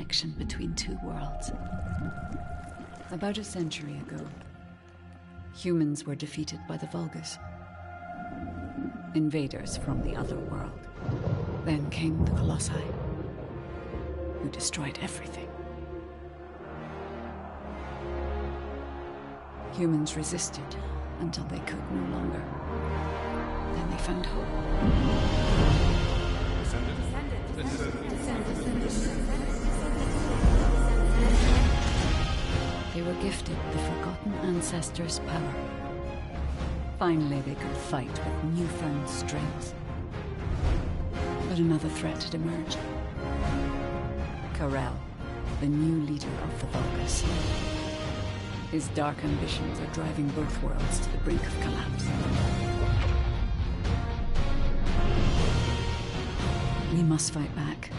connection between two worlds. About a century ago, humans were defeated by the Vulgus. Invaders from the other world. Then came the Colossi, who destroyed everything. Humans resisted until they could no longer. Then they found hope. They were gifted the Forgotten Ancestors' power. Finally, they could fight with newfound strength. But another threat had emerged. Karel, the new leader of the Vulgus. His dark ambitions are driving both worlds to the brink of collapse. We must fight back.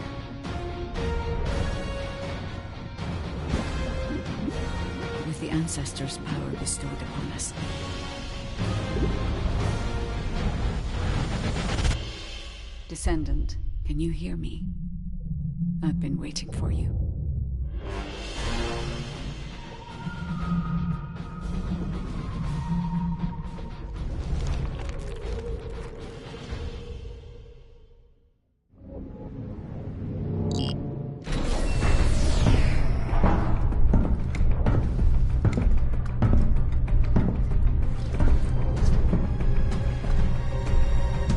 With the Ancestors' power bestowed upon us. Descendant, can you hear me? I've been waiting for you.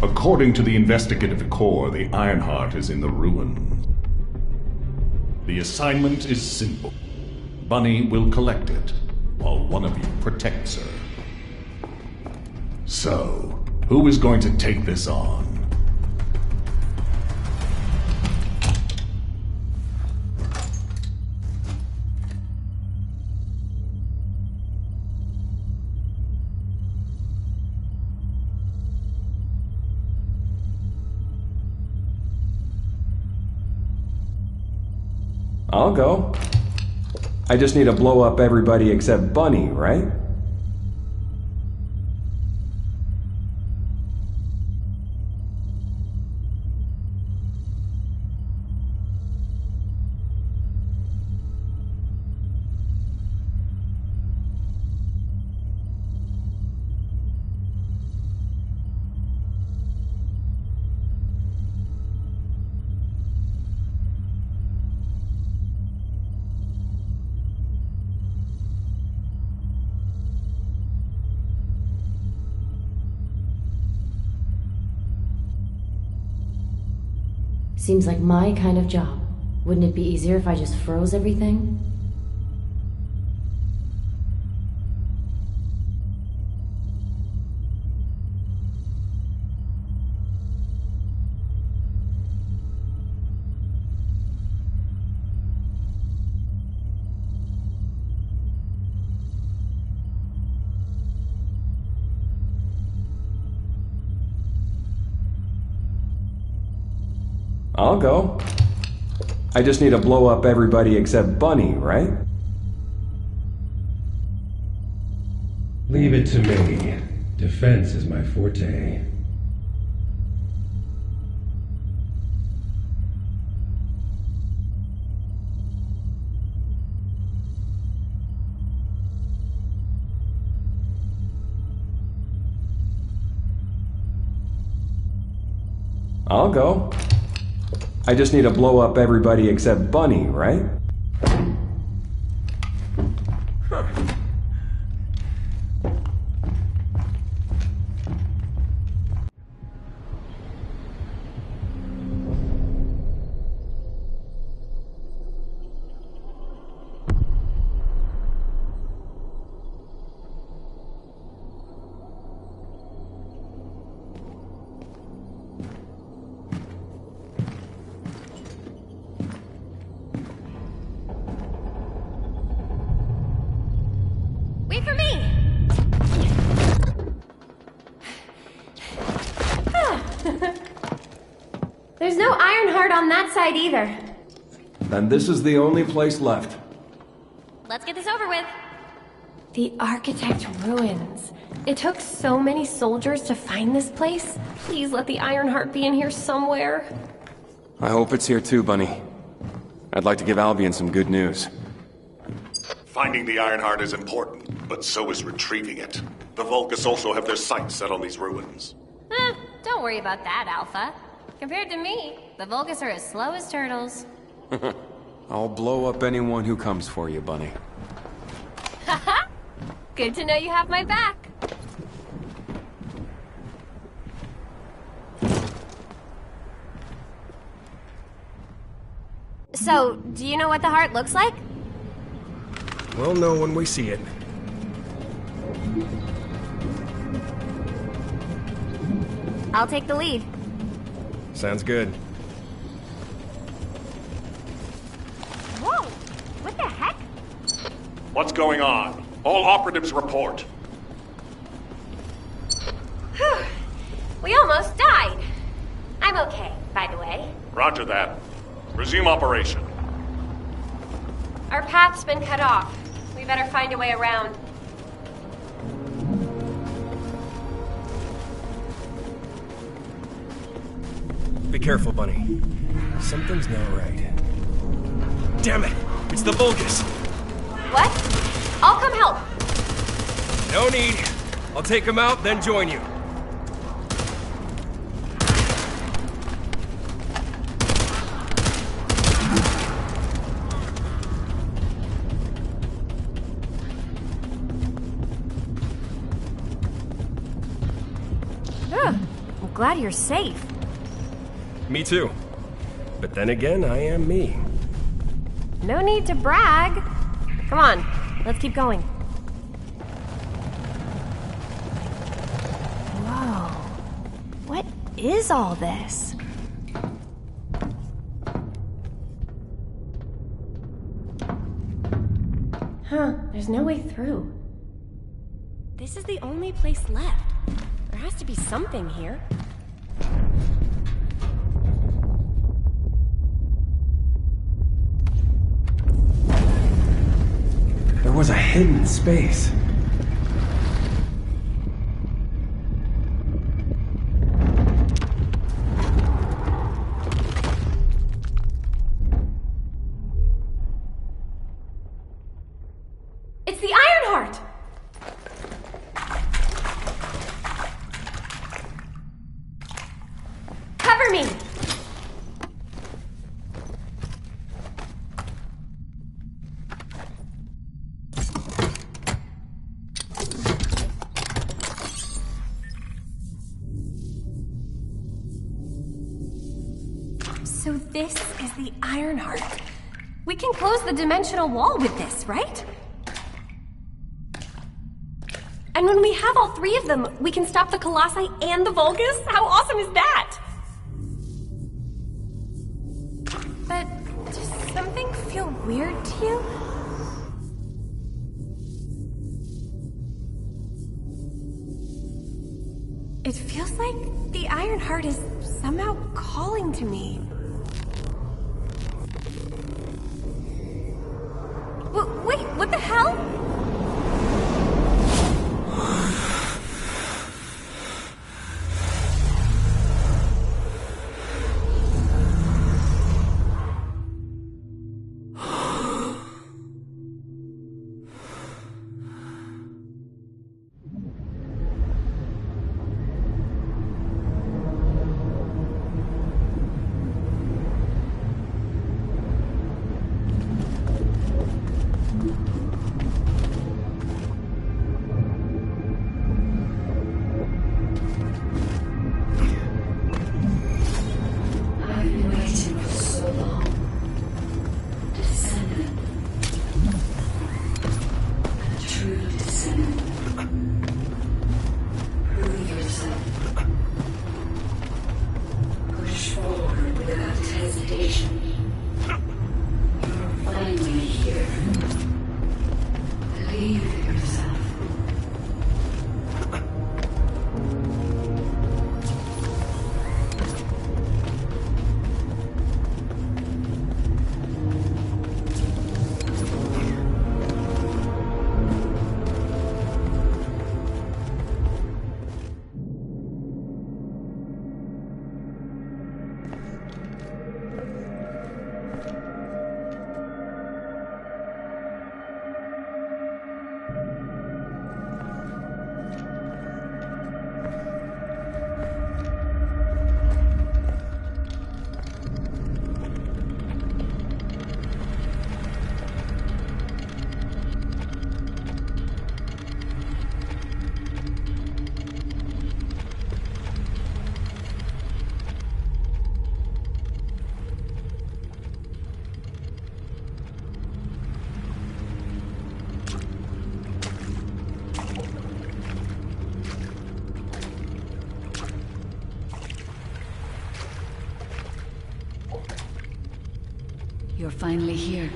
According to the investigative core, the Ironheart is in the ruins. The assignment is simple. Bunny will collect it, while one of you protects her. So, who is going to take this on? I'll go. I just need to blow up everybody except Bunny, right? Seems like my kind of job. Wouldn't it be easier if I just froze everything? I'll go. I just need to blow up everybody except Bunny, right? Leave it to me. Defense is my forte. I'll go. I just need to blow up everybody except Bunny, right? Wait for me! There's no Ironheart on that side either. Then this is the only place left. Let's get this over with. The Architect Ruins. It took so many soldiers to find this place. Please let the Ironheart be in here somewhere. I hope it's here too, Bunny. I'd like to give Albion some good news. Finding the Ironheart is important, but so is retrieving it. The Vulgus also have their sights set on these ruins. Don't worry about that, Alpha. Compared to me, the Vulgus are as slow as turtles. I'll blow up anyone who comes for you, Bunny. Haha! Good to know you have my back. So, do you know what the heart looks like? We'll know when we see it. I'll take the lead. Sounds good. Whoa! What the heck? What's going on? All operatives report. We almost died. I'm okay, by the way. Roger that. Resume operation. Our path's been cut off. We better find a way around. Be careful, Bunny. Something's not right. Damn it! It's the Vulgus! What? I'll come help. No need. I'll take him out, then join you. I'm glad you're safe. Me too. But then again, I am me. No need to brag. Come on, let's keep going. Whoa. What is all this? Huh, there's no way through. This is the only place left. There has to be something here. There was a hidden space. It's the Ironheart! Cover me! So this is the Ironheart. We can close the dimensional wall with this, right? And when we have all three of them, we can stop the Colossi and the Vulgus? How awesome is that? But does something feel weird to you? It feels like the Ironheart is somehow calling to me. Wait, what the hell? You're finally here.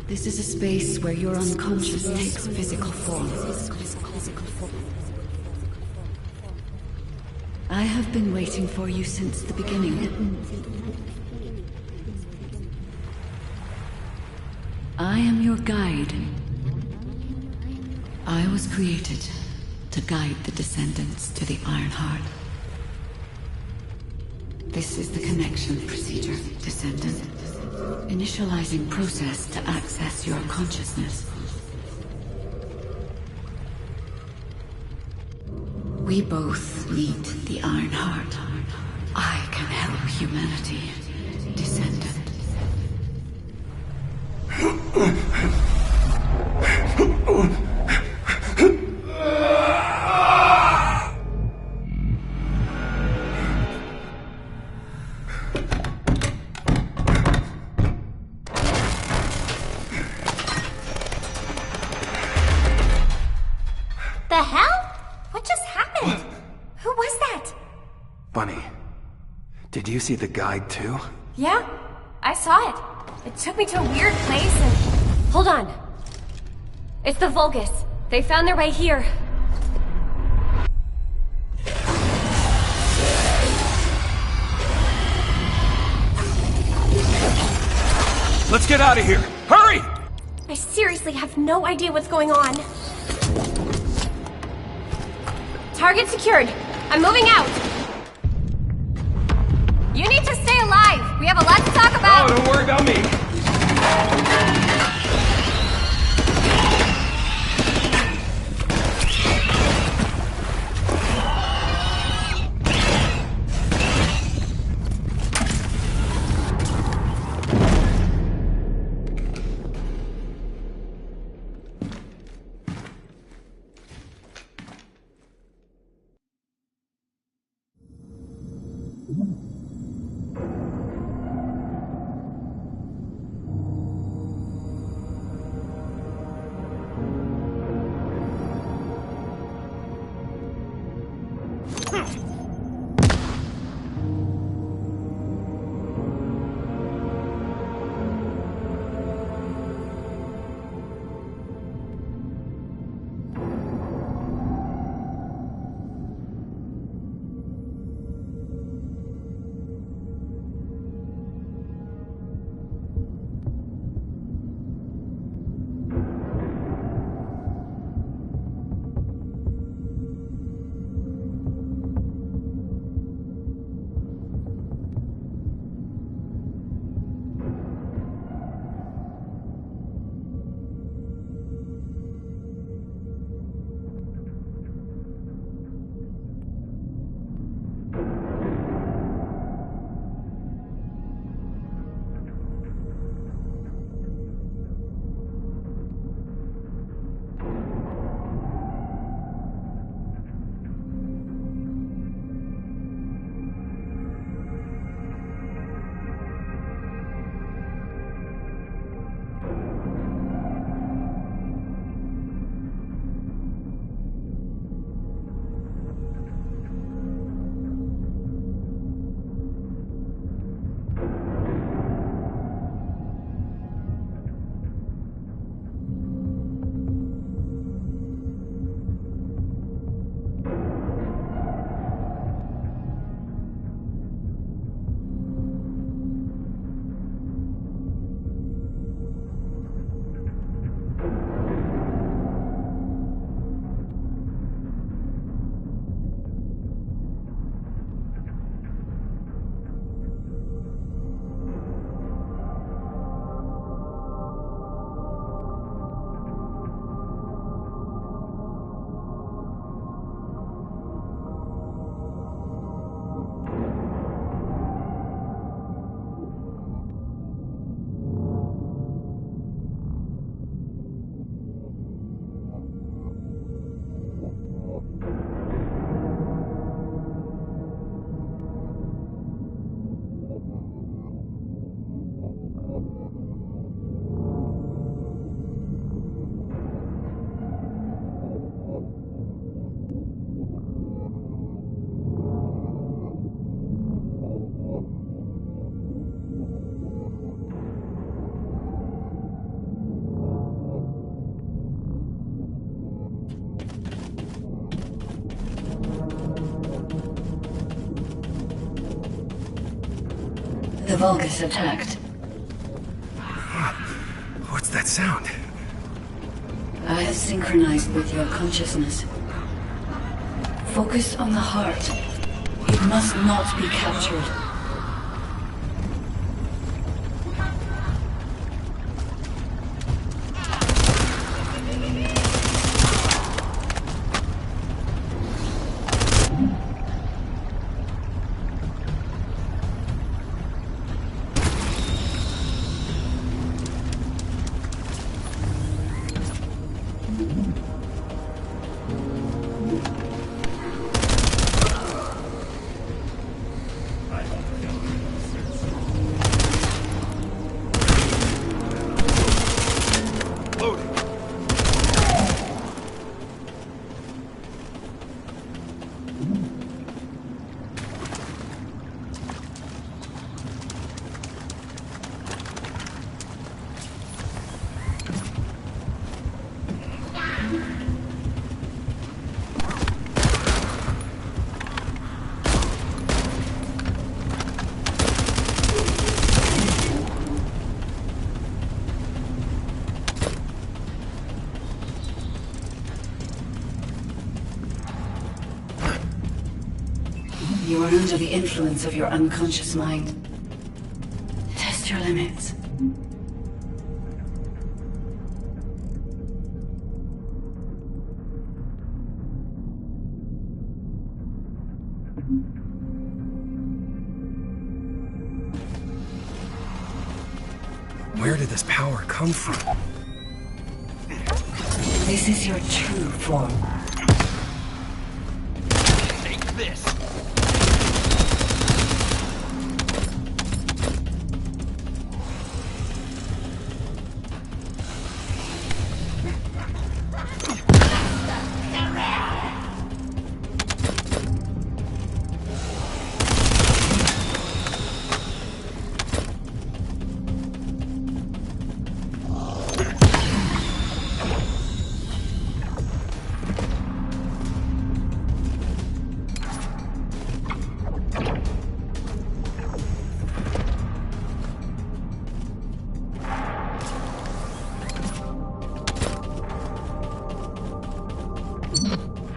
This is a space where your unconscious takes physical form. I have been waiting for you since the beginning. I am your guide. I was created to guide the Descendants to the Iron Heart. This is the connection procedure, Descendant. Initializing process to access your consciousness. We both need the Iron Heart. I can help humanity, Descendant. The hell? What just happened? Who was that? Bunny, did you see the guide too? Yeah, I saw it. It took me to a weird place and... Hold on. It's the Vulgus. They found their way here. Let's get out of here! Hurry! I seriously have no idea what's going on. Target secured. I'm moving out. You need to stay alive. We have a lot to talk about. Oh, don't worry about me. The Vulgus attacked. What's that sound? I have synchronized with your consciousness. Focus on the heart. It must not be captured. You are under the influence of your unconscious mind. Test your limits. Where did this power come from? This is your true form. Take this!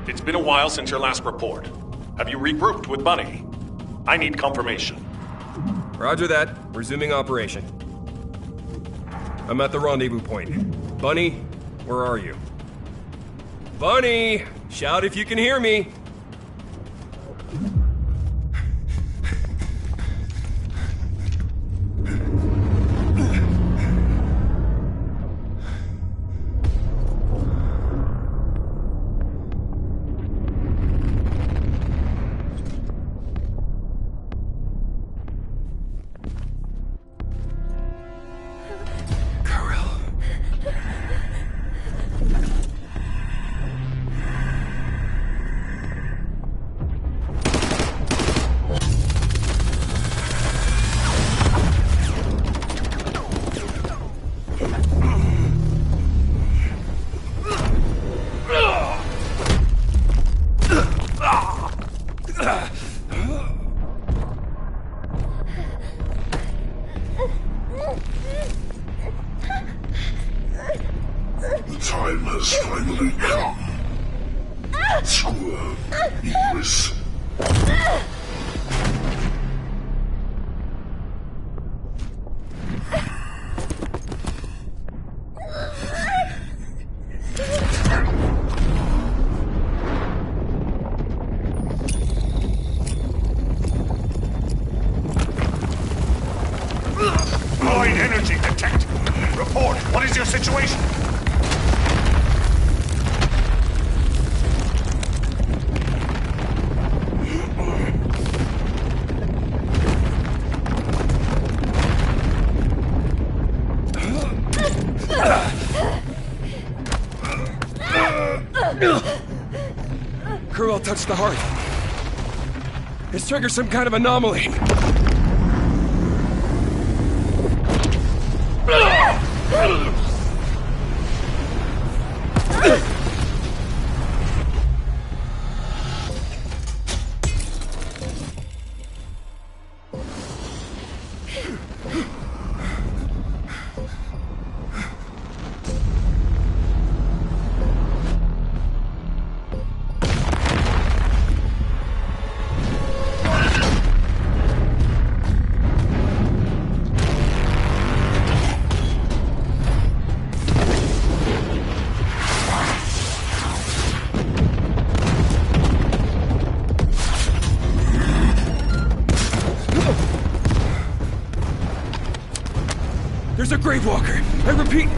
It's been a while since your last report. Have you regrouped with Bunny? I need confirmation. Roger that. Resuming operation. I'm at the rendezvous point. Bunny, where are you? Bunny! Shout if you can hear me! Time has finally come. Squirm, Ignis. Void energy detected. Report. What is your situation? Krull touched the heart. It's triggered some kind of anomaly. There's a Grave Walker! I repeat!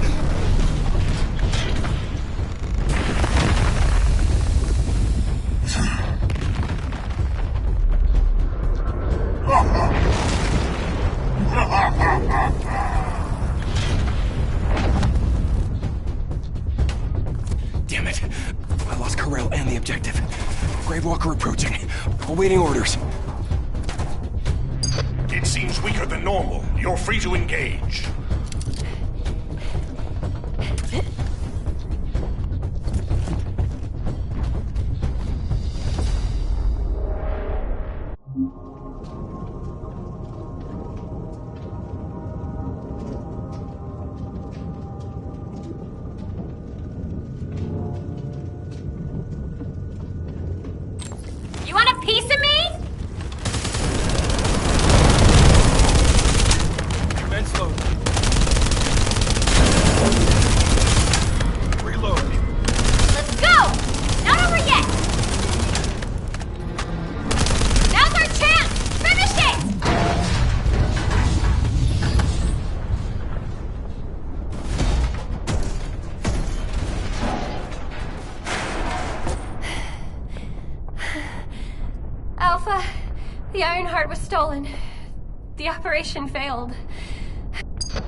Damn it. I lost Corell and the objective. Grave Walker approaching. Awaiting orders. It seems weaker than normal. You're free to engage. You want a piece of me? Commence load. Reload. Let's go! Not over yet! Now's our chance! Finish it! Alpha, the Ironheart was stolen. The operation failed.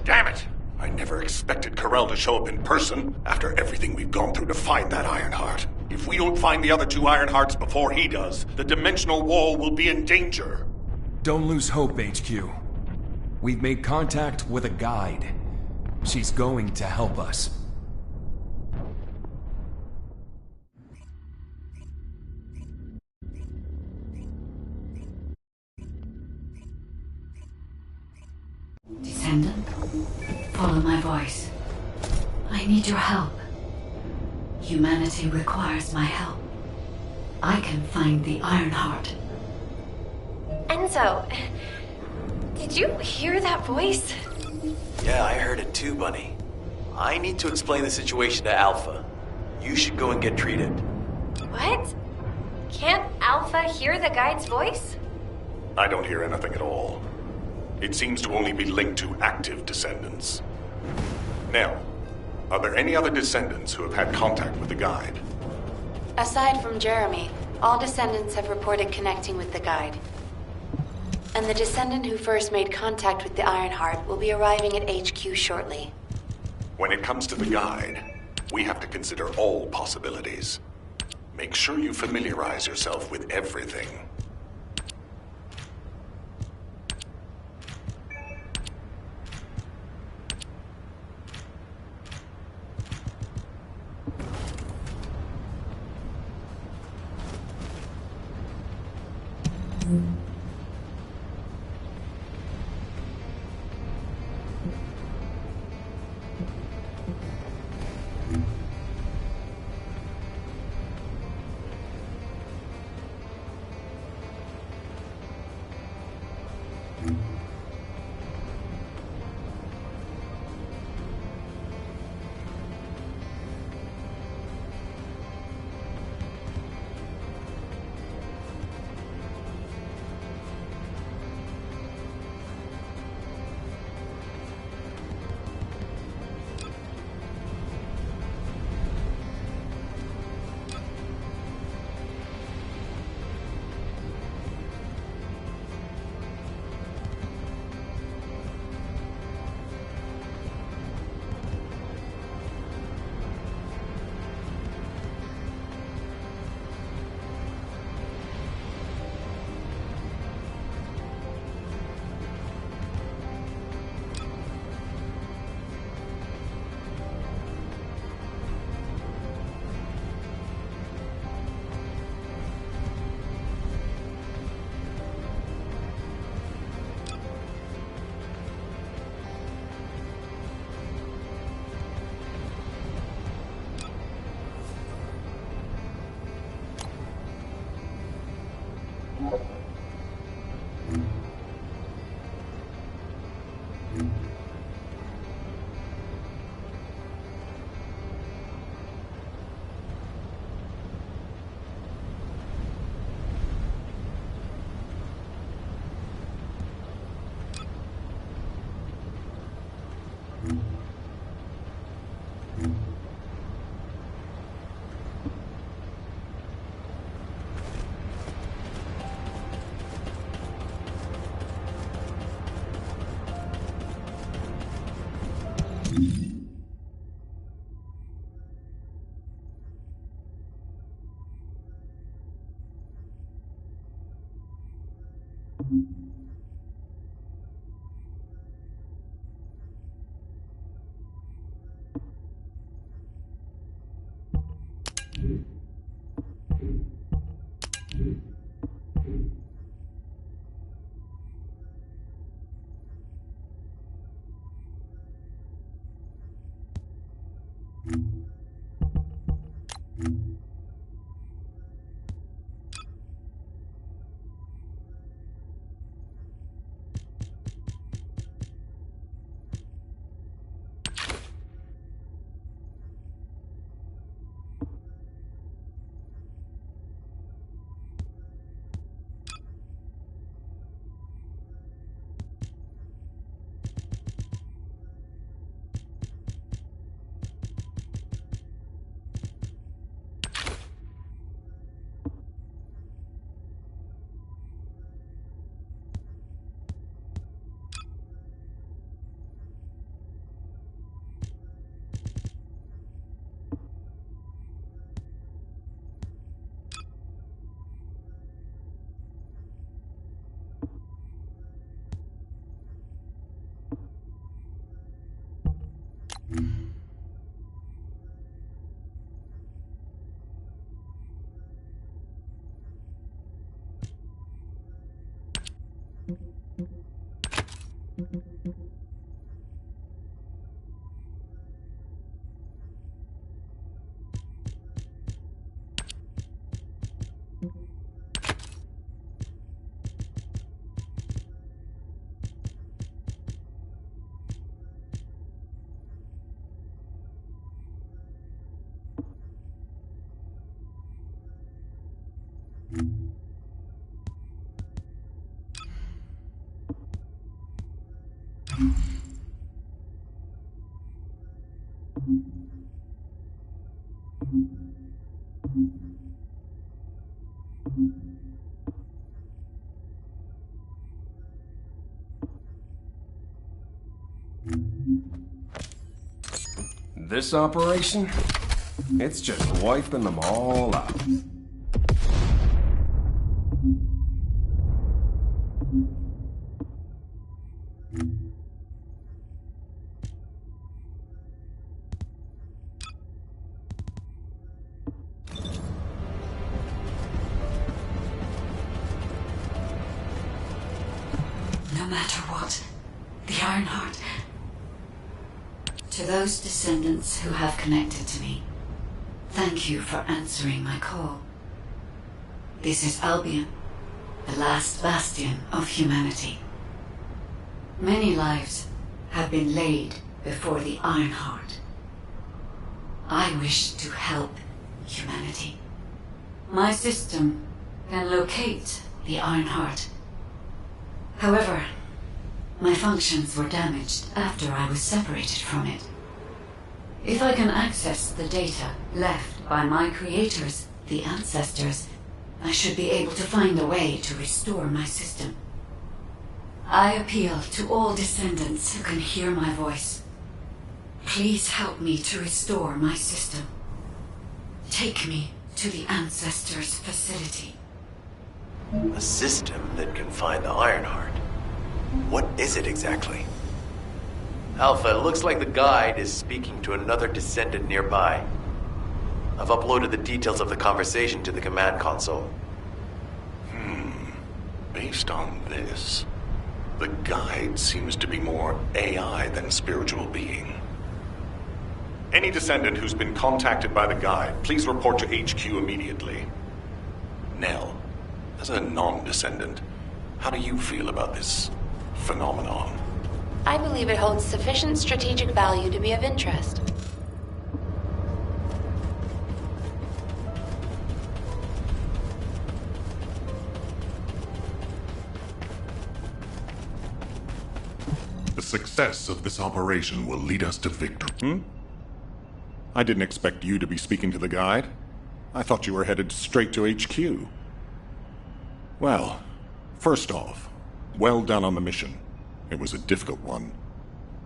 Damn it! I never expected Corell to show up in person after everything we've gone through to find that Ironheart. If we don't find the other two Ironhearts before he does, the dimensional wall will be in danger. Don't lose hope, HQ. We've made contact with a guide. She's going to help us. Descendant, follow my voice. I need your help. Humanity requires my help. I can find the Ironheart. Enzo, did you hear that voice? Yeah, I heard it too, Bunny. I need to explain the situation to Alpha. You should go and get treated. What? Can't Alpha hear the guide's voice? I don't hear anything at all. It seems to only be linked to active descendants. Now, are there any other descendants who have had contact with the guide? Aside from Jeremy, all descendants have reported connecting with the guide. And the descendant who first made contact with the Ironheart will be arriving at HQ shortly. When it comes to the guide, we have to consider all possibilities. Make sure you familiarize yourself with everything. This operation? It's just wiping them all out. No matter what, the Ironheart. To those descendants who have connected to me, thank you for answering my call. This is Albion, the last bastion of humanity. Many lives have been laid before the Ironheart. I wish to help humanity. My system can locate the Ironheart. However, my functions were damaged after I was separated from it. If I can access the data left by my creators, the ancestors, I should be able to find a way to restore my system. I appeal to all descendants who can hear my voice. Please help me to restore my system. Take me to the ancestors' facility. A system that can find the Ironheart. What is it exactly? Alpha, it looks like the guide is speaking to another descendant nearby. I've uploaded the details of the conversation to the command console. Based on this, the guide seems to be more AI than spiritual being. Any descendant who's been contacted by the guide, please report to HQ immediately. Nell, as a non-descendant, how do you feel about this phenomenon? I believe it holds sufficient strategic value to be of interest. The success of this operation will lead us to victory. I didn't expect you to be speaking to the guide. I thought you were headed straight to HQ. Well, first off, well done on the mission. It was a difficult one.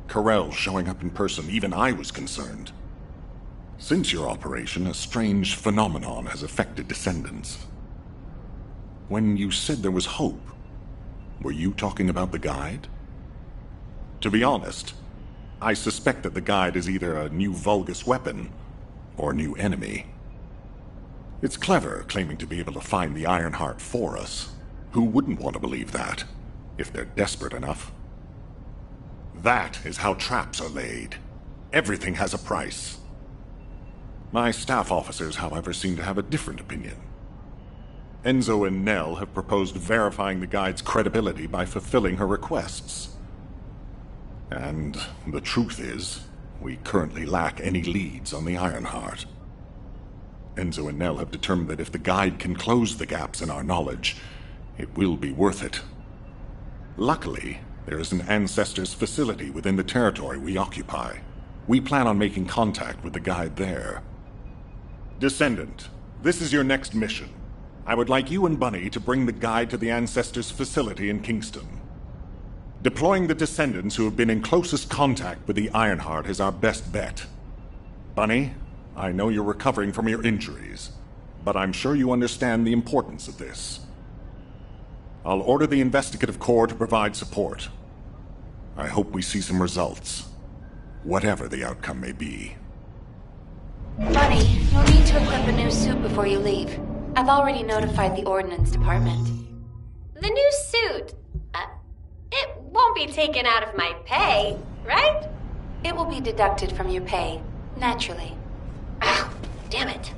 Corell showing up in person, even I was concerned. Since your operation, a strange phenomenon has affected descendants. When you said there was hope, were you talking about the guide? To be honest, I suspect that the guide is either a new Vulgus weapon or a new enemy. It's clever claiming to be able to find the Ironheart for us. Who wouldn't want to believe that, if they're desperate enough? That is how traps are laid. Everything has a price. My staff officers, however, seem to have a different opinion. Enzo and Nell have proposed verifying the guide's credibility by fulfilling her requests. And the truth is, we currently lack any leads on the Ironheart. Enzo and Nell have determined that if the guide can close the gaps in our knowledge, it will be worth it. Luckily, there is an Ancestors facility within the territory we occupy. We plan on making contact with the guide there. Descendant, this is your next mission. I would like you and Bunny to bring the guide to the Ancestors facility in Kingston. Deploying the descendants who have been in closest contact with the Ironheart is our best bet. Bunny, I know you're recovering from your injuries, but I'm sure you understand the importance of this. I'll order the Investigative Corps to provide support. I hope we see some results, whatever the outcome may be. Bunny, you'll need to equip a new suit before you leave. I've already notified the Ordnance Department. The new suit. It won't be taken out of my pay, right? It will be deducted from your pay, naturally. Ah, damn it.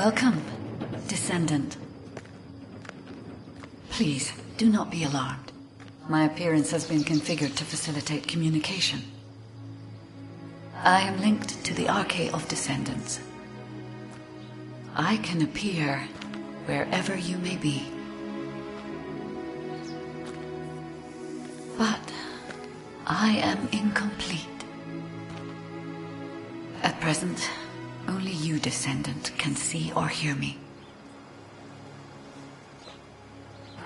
Welcome, Descendant. Please, do not be alarmed. My appearance has been configured to facilitate communication. I am linked to the Arcade of Descendants. I can appear wherever you may be. But I am incomplete. At present, only you, Descendant, can see or hear me.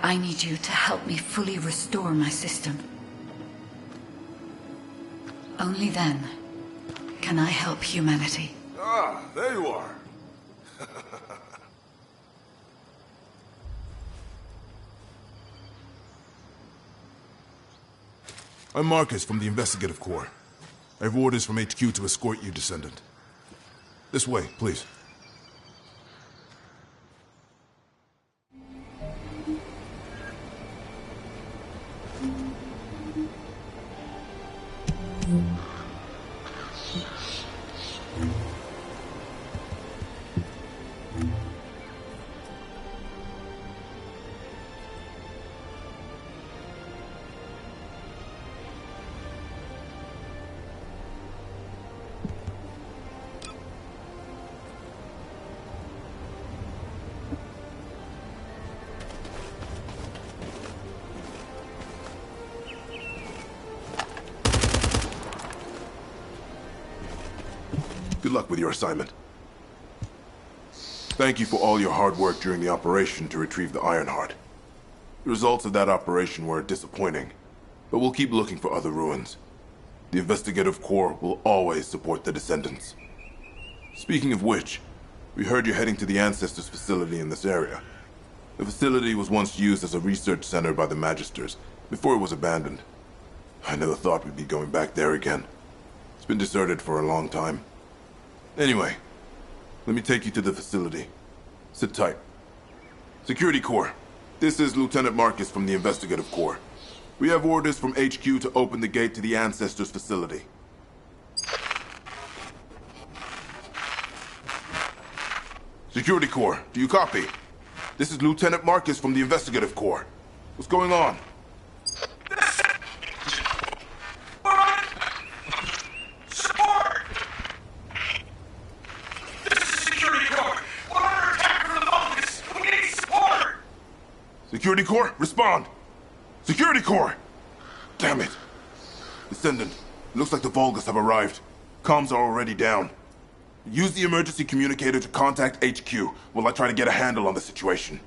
I need you to help me fully restore my system. Only then can I help humanity. Ah, there you are. I'm Marcus from the Investigative Corps. I have orders from HQ to escort you, Descendant. This way, please. Good luck with your assignment. Thank you for all your hard work during the operation to retrieve the Ironheart. The results of that operation were disappointing, but we'll keep looking for other ruins. The Investigative Corps will always support the Descendants. Speaking of which, we heard you're heading to the Ancestors facility in this area. The facility was once used as a research center by the Magisters, before it was abandoned. I never thought we'd be going back there again. It's been deserted for a long time. Anyway, let me take you to the facility. Sit tight. Security Corps, this is Lieutenant Marcus from the Investigative Corps. We have orders from HQ to open the gate to the Ancestors facility. Security Corps, do you copy? This is Lieutenant Marcus from the Investigative Corps. What's going on? Security Corps, respond! Security Corps! Damn it! Descendant, Looks like the Vulgus have arrived. Comms are already down. Use the emergency communicator to contact HQ while I try to get a handle on the situation.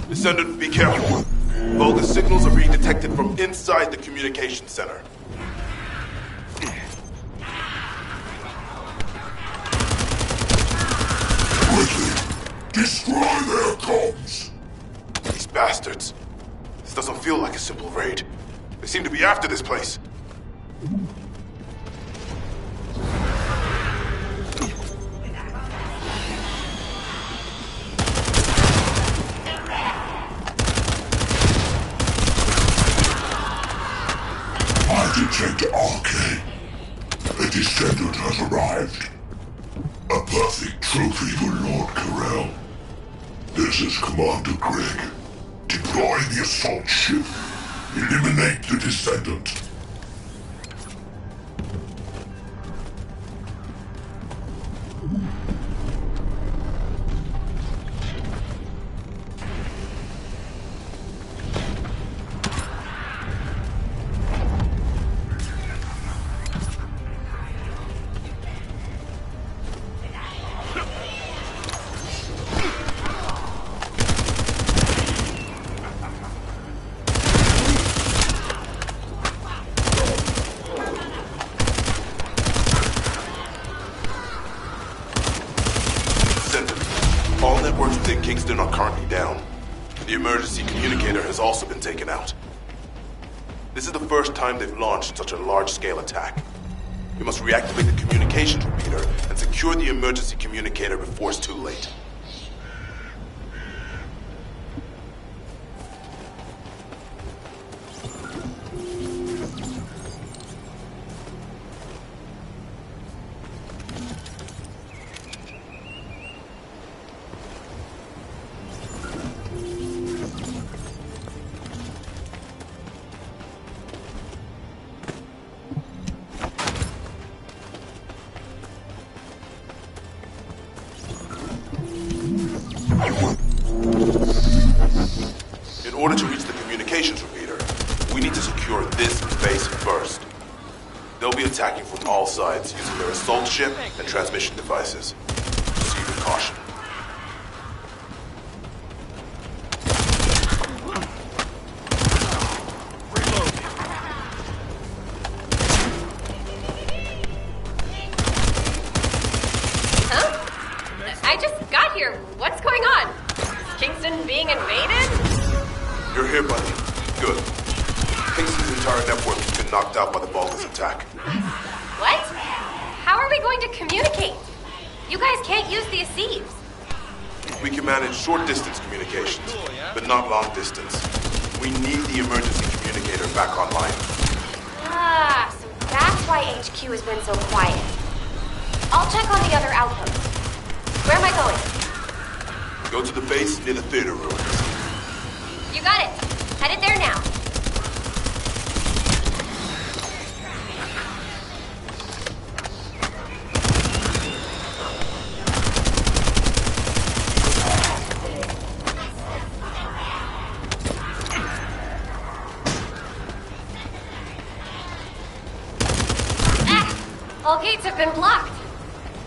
Descendant, be careful. Vulgus signals are being detected from inside the communication center. Quickly, destroy their comms! These bastards. This doesn't feel like a simple raid. They seem to be after this place. Detect arcane. A Descendant has arrived. A perfect trophy for Lord Carell. This is Commander Greg. Deploy the assault ship. Eliminate the Descendant. All networks within Kingston are currently down. The emergency communicator has also been taken out. This is the first time they've launched such a large-scale attack. We must reactivate the communications repeater and secure the emergency communicator before it's too late. In order to reach the communications repeater, we need to secure this base first. They'll be attacking from all sides using their assault ship and transmission devices. Proceed with caution. Huh? I just got here. What's going on? Is Kingston being invaded? You're here, buddy. Good. Kingston's entire network has been knocked out by the Vulgus attack. What? How are we going to communicate? You guys can't use the Asieves. We can manage short-distance communications, but not long-distance. We need the emergency communicator back online. Ah, so that's why HQ has been so quiet. I'll check on the other outposts. Where am I going? Go to the base near the theater ruins. You got it. Headed there now. All gates have been blocked.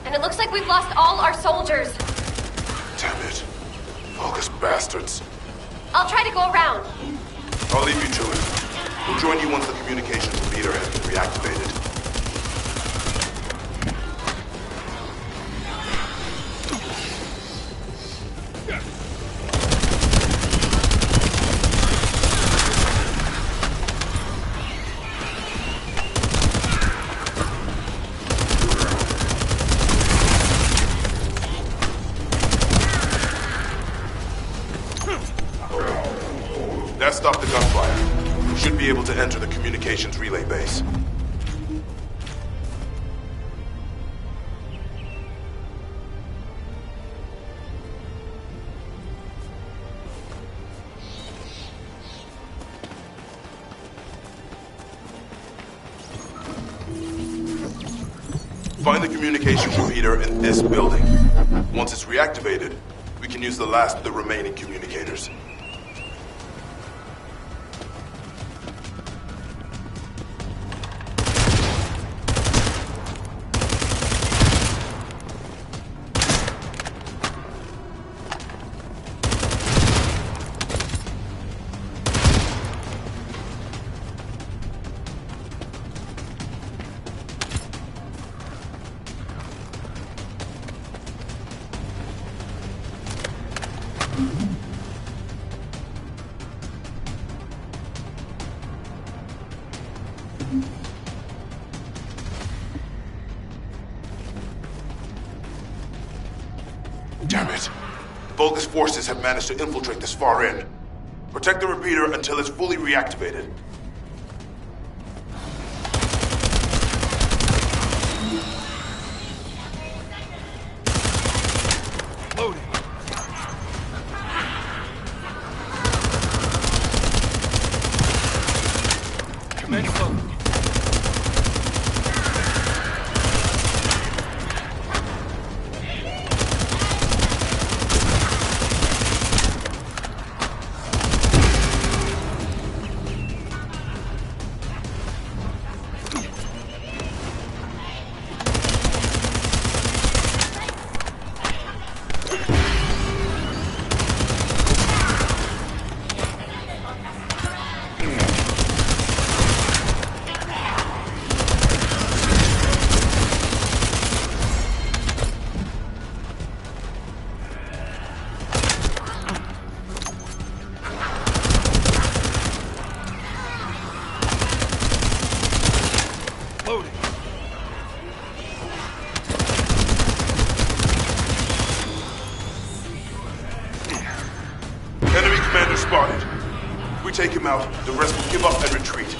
And it looks like we've lost all our soldiers. Damn it. Vulgus bastards. I'll try to go around. I'll leave you to it. We'll join you once the communications repeater has been reactivated. That stopped the gunfire. We should be able to enter the communications relay base. Find the communications repeater in this building. Once it's reactivated, we can use the last of the remaining communicators. Damn it. Vulgus forces have managed to infiltrate this far in. Protect the repeater until it's fully reactivated. Loading. Commence loading. Enemy commander spotted. If we take him out, the rest will give up and retreat.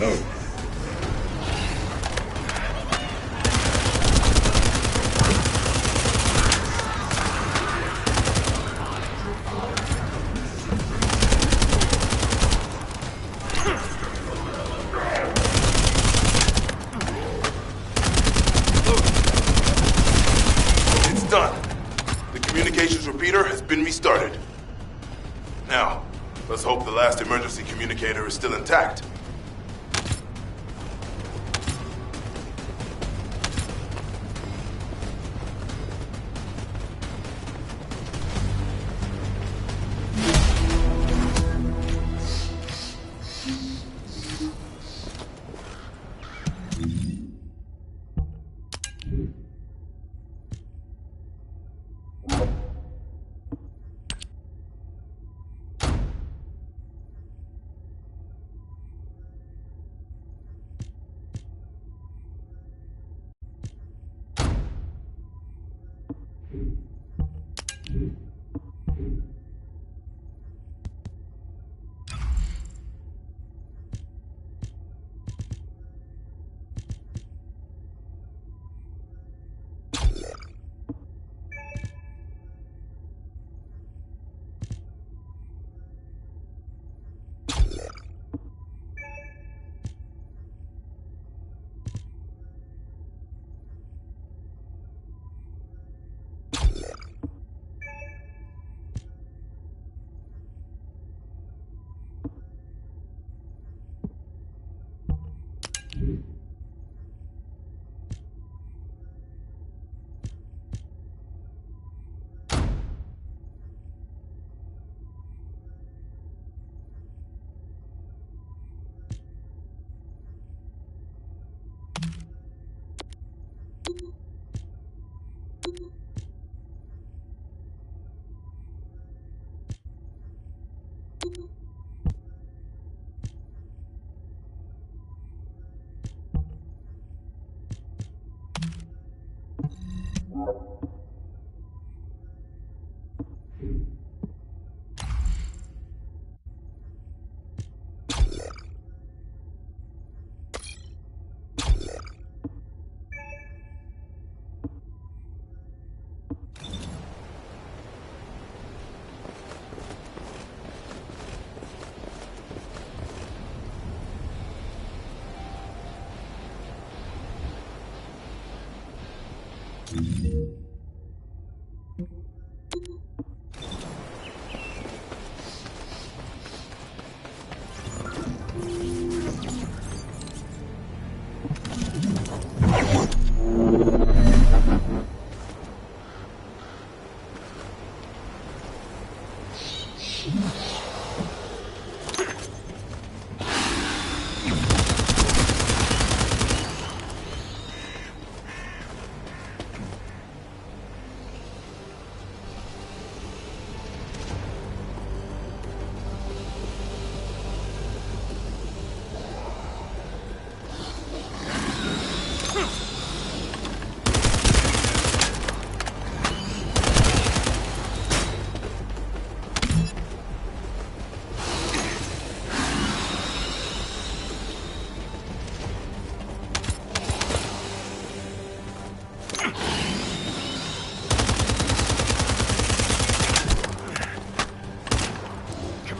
Oh. It's done. The communications repeater has been restarted. Now, let's hope the last emergency communicator is still intact.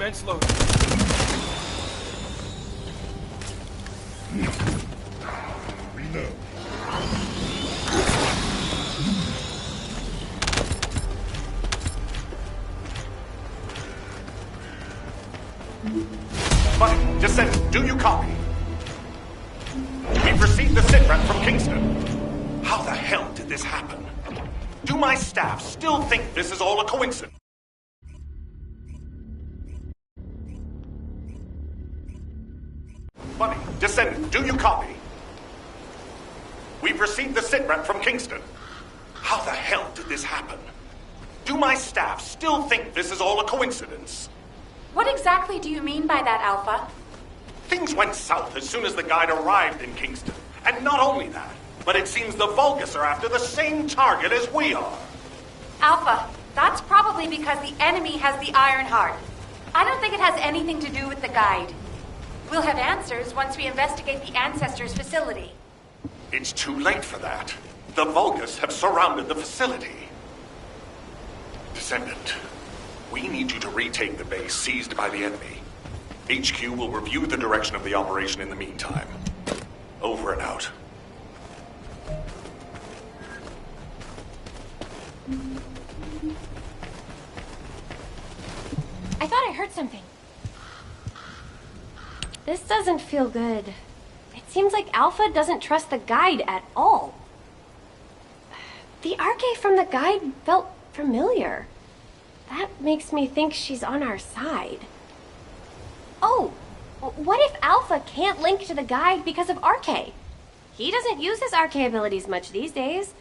Commence load. Reload. Bunny, Descendant, do you copy? We've received the sitrep from Kingston. How the hell did this happen? Do my staff still think this is all a coincidence? Bunny, Descendant, do you copy? We've received the sitrep from Kingston. How the hell did this happen? Do my staff still think this is all a coincidence? What exactly do you mean by that, Alpha? Things went south as soon as the guide arrived in Kingston. And not only that, but it seems the Vulgus are after the same target as we are. Alpha, that's probably because the enemy has the Iron Heart. I don't think it has anything to do with the guide. We'll have answers once we investigate the Ancestors' facility. It's too late for that. The Vulgus have surrounded the facility. Descendant, we need you to retake the base seized by the enemy. HQ will review the direction of the operation in the meantime. Over and out. I thought I heard something. This doesn't feel good. It seems like Alpha doesn't trust the guide at all. The arche from the guide felt familiar. That makes me think she's on our side. Oh, what if Alpha can't link to the guide because of arche? He doesn't use his arche abilities much these days.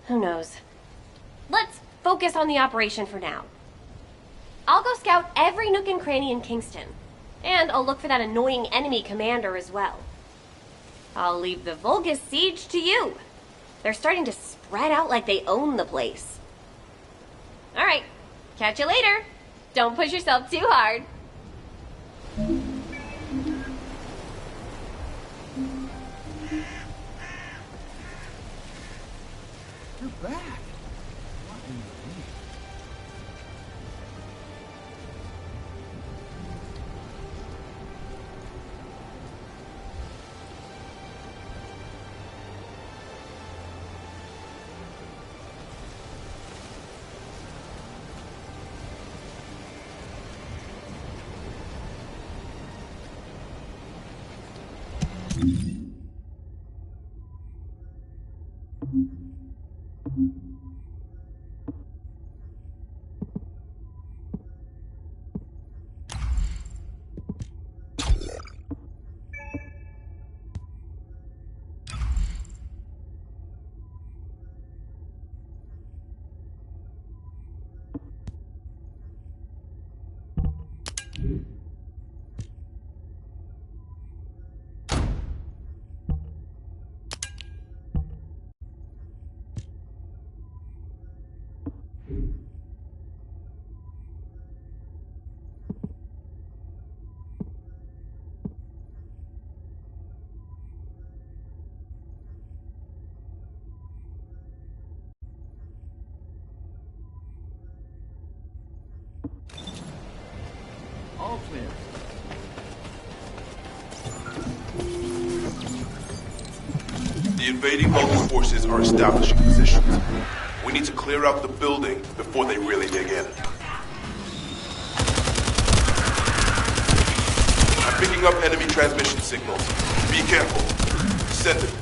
Who knows? Let's focus on the operation for now. I'll go scout every nook and cranny in Kingston. And I'll look for that annoying enemy commander as well. I'll leave the Vulgus siege to you. They're starting to spread out like they own the place. Alright, catch you later. Don't push yourself too hard. You're back. The invading Vulcan forces are establishing positions. We need to clear out the building before they really dig in. I'm picking up enemy transmission signals. Be careful. Descendant,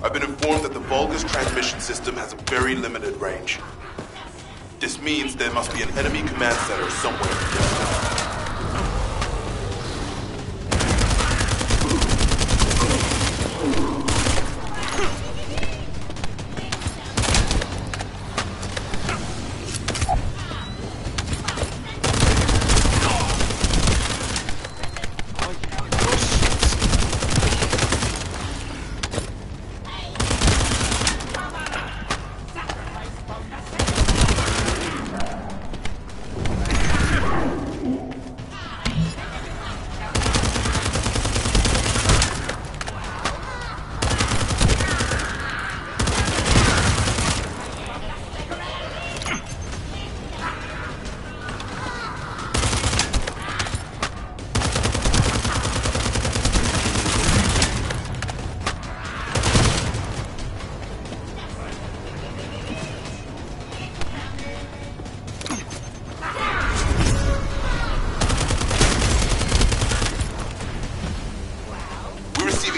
I've been informed that the Vulca's transmission system has a very limited range. This means there must be an enemy command center somewhere in the distance.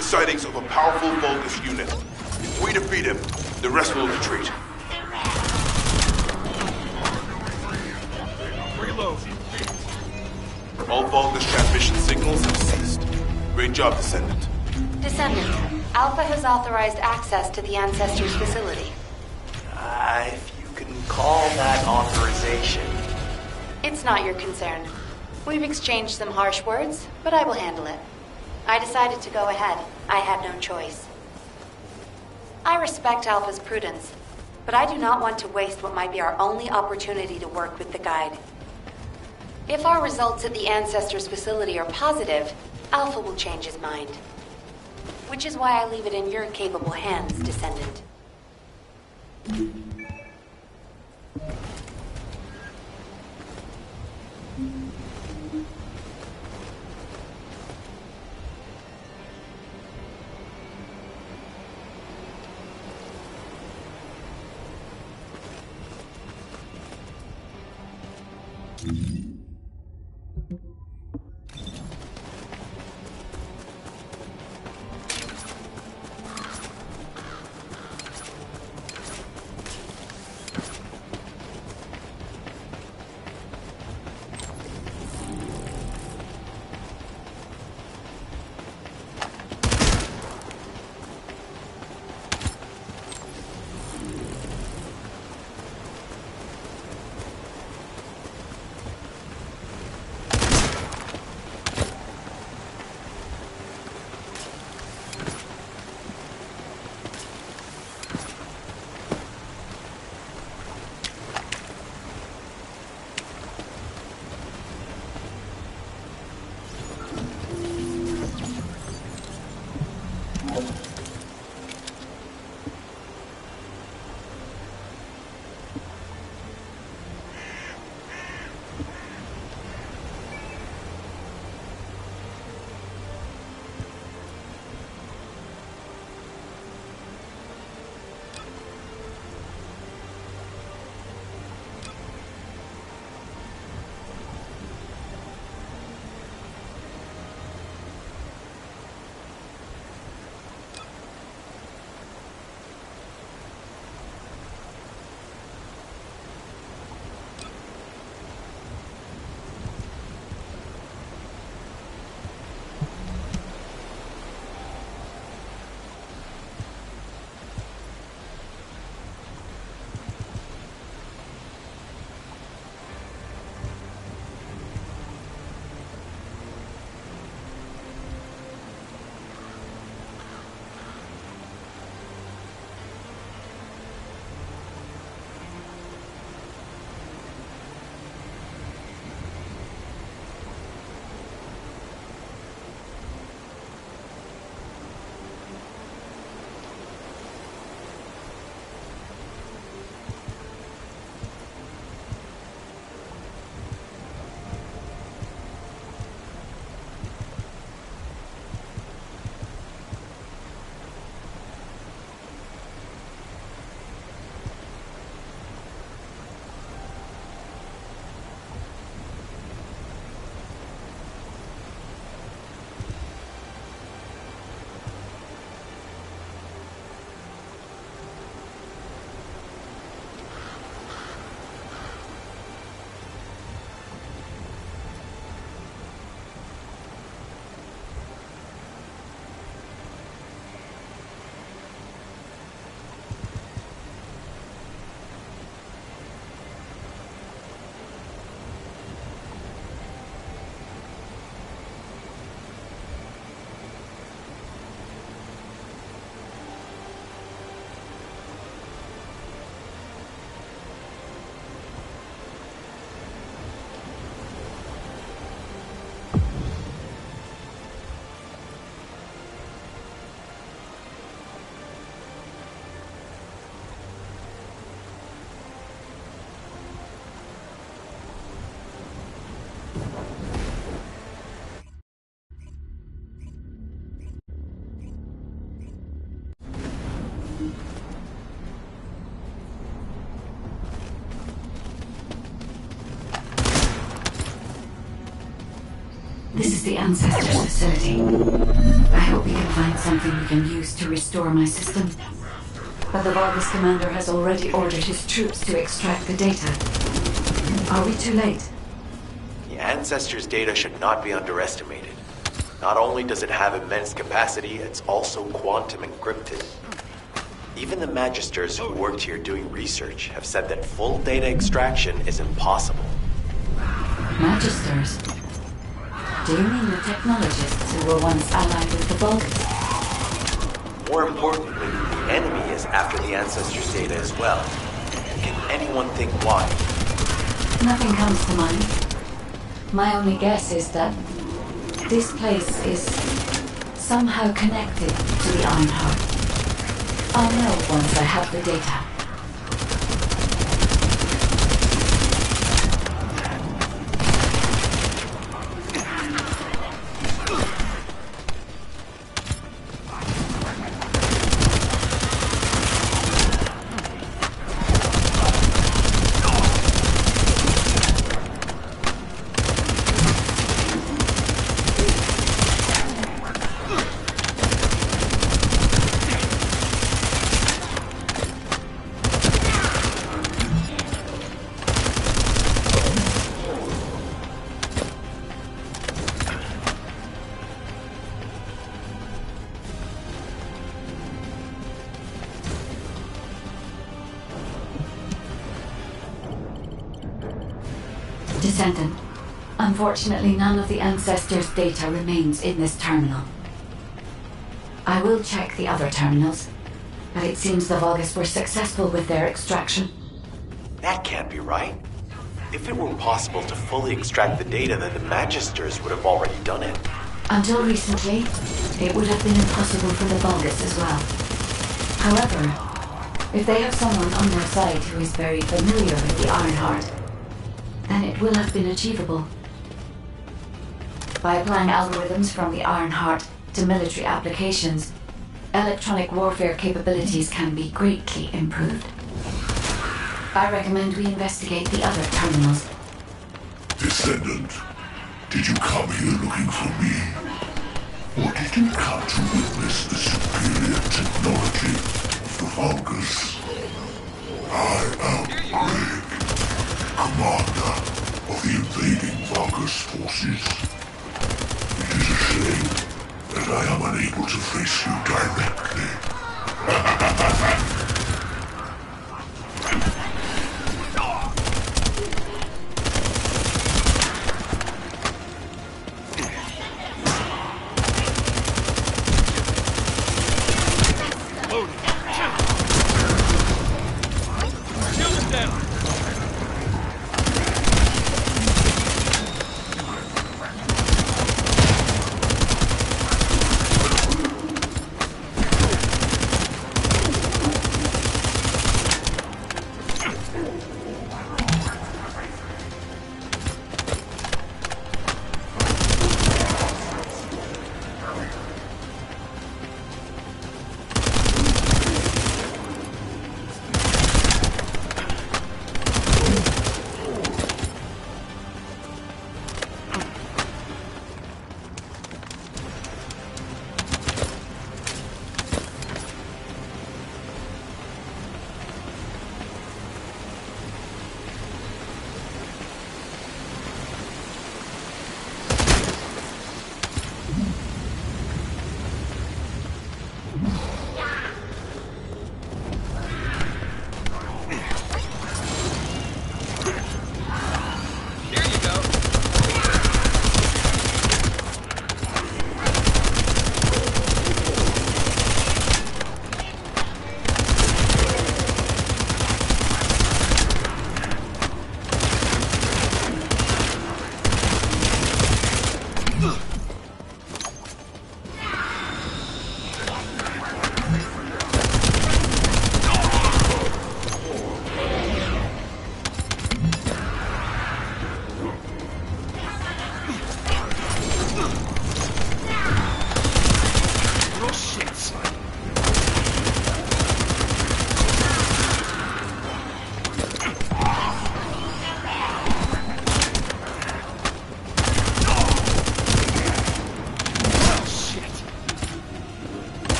Sightings of a powerful Vulgus unit. If we defeat him, the rest will retreat. Reload. All Vulgus transmission signals have ceased. Great job, Descendant. Descendant, Alpha has authorized access to the Ancestors' facility. If you can call that authorization. It's not your concern. We've exchanged some harsh words, but I will handle it. I decided to go ahead. I had no choice. I respect Alpha's prudence, but I do not want to waste what might be our only opportunity to work with the Guide. If our results at the Ancestors' facility are positive, Alpha will change his mind. Which is why I leave it in your capable hands, Descendant. is the Ancestors facility. I hope we can find something we can use to restore my system. But the Vargas commander has already ordered his troops to extract the data. Are we too late? The Ancestors' data should not be underestimated. Not only does it have immense capacity, it's also quantum encrypted. Even the Magisters who worked here doing research have said that full data extraction is impossible. Magisters? Do you mean the technologists who were once allied with the Vulcans? More importantly, the enemy is after the Ancestors' data as well. Can anyone think why? Nothing comes to mind. My only guess is that this place is somehow connected to the Ironheart. I'll know once I have the data. Descendant. Unfortunately, none of the Ancestors' data remains in this terminal. I will check the other terminals, but it seems the Vulgus were successful with their extraction. That can't be right. If it were possible to fully extract the data, then the Magisters would have already done it. Until recently, it would have been impossible for the Vulgus as well. However, if they have someone on their side who is very familiar with the Ironheart, then it will have been achievable. By applying algorithms from the Ironheart to military applications, electronic warfare capabilities can be greatly improved. I recommend we investigate the other terminals. Descendant, did you come here looking for me? Or did you come to witness the superior technology of the Vulgus? I am Greg, commander of the invading Vulgus forces. It is a shame that I am unable to face you directly.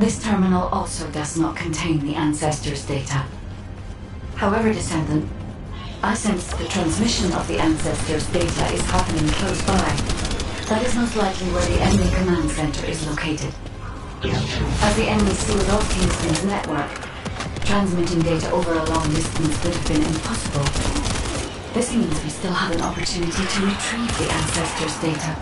This terminal also does not contain the Ancestors' data. However, Descendant, I sense the transmission of the Ancestors' data is happening close by. That is most likely where the enemy command center is located. As the enemy sealed off Kingston's network, transmitting data over a long distance would have been impossible. This means we still have an opportunity to retrieve the Ancestors' data.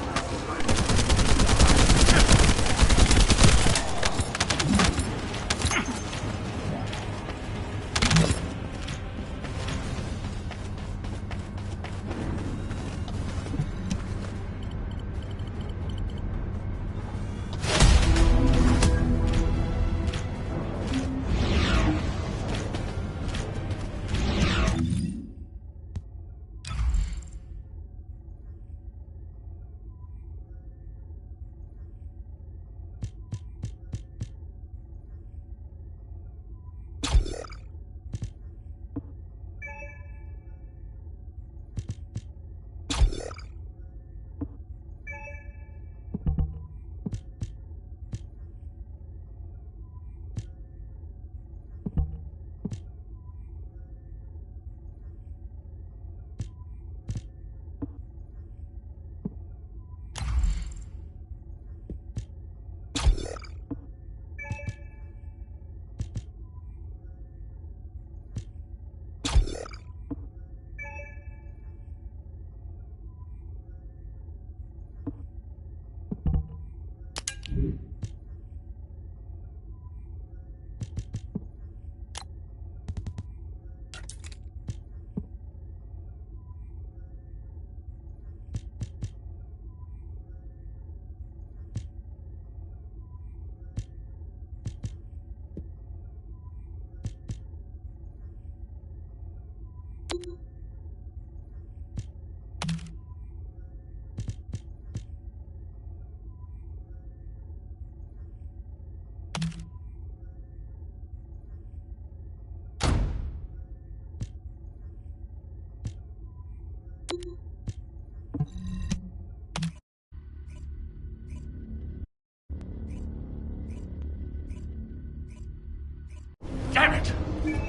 Damn it!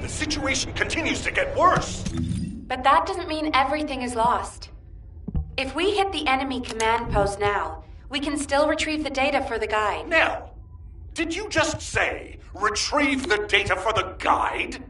The situation continues to get worse! But that doesn't mean everything is lost. If we hit the enemy command post now, we can still retrieve the data for the guide. Nell, did you just say, retrieve the data for the guide?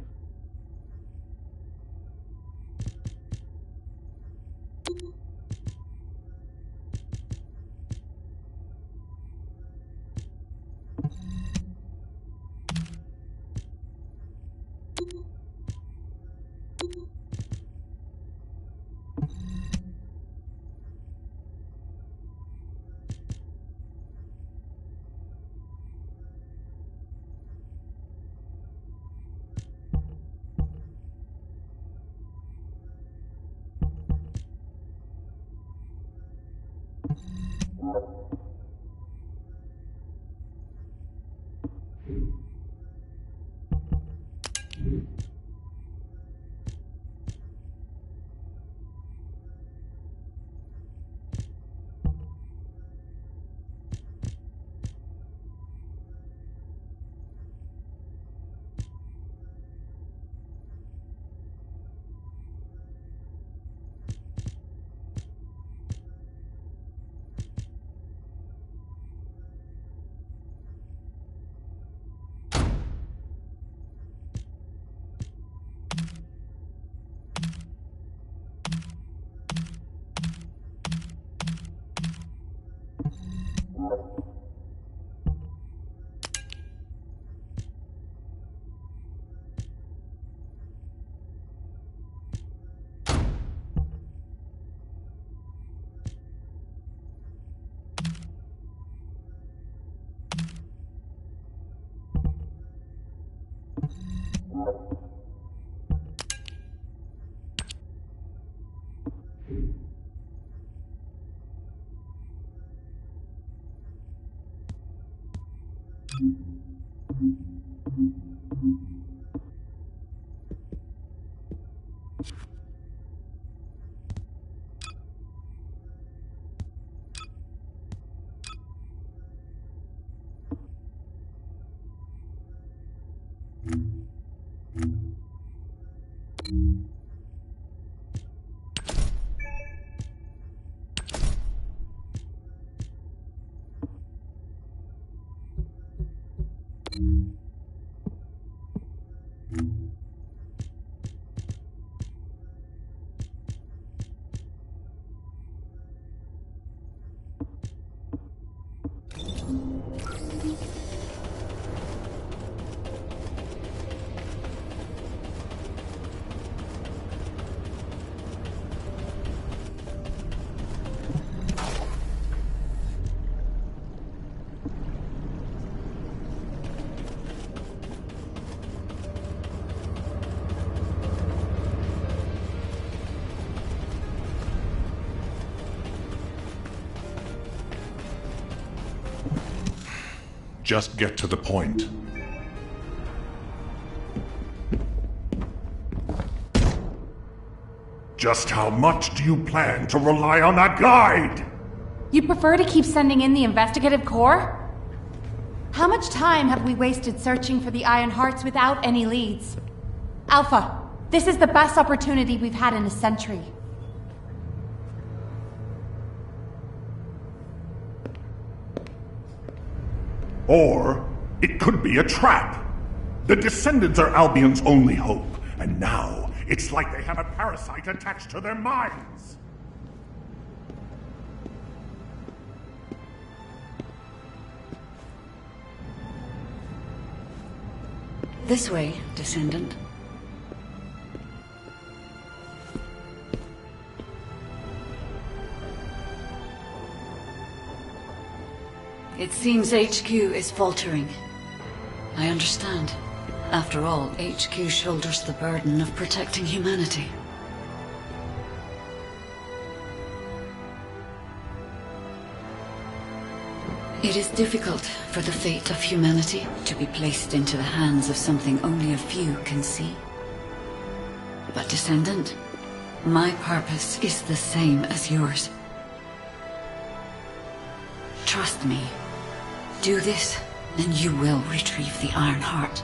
Just get to the point. Just how much do you plan to rely on that guide? You prefer to keep sending in the investigative corps? How much time have we wasted searching for the Iron Hearts without any leads? Alpha, this is the best opportunity we've had in a century. Or it could be a trap. The Descendants are Albion's only hope, and now it's like they have a parasite attached to their minds. This way, Descendant. It seems HQ is faltering. I understand. After all, HQ shoulders the burden of protecting humanity. It is difficult for the fate of humanity to be placed into the hands of something only a few can see. But Descendant, my purpose is the same as yours. Trust me. Do this, and you will retrieve the Iron Heart.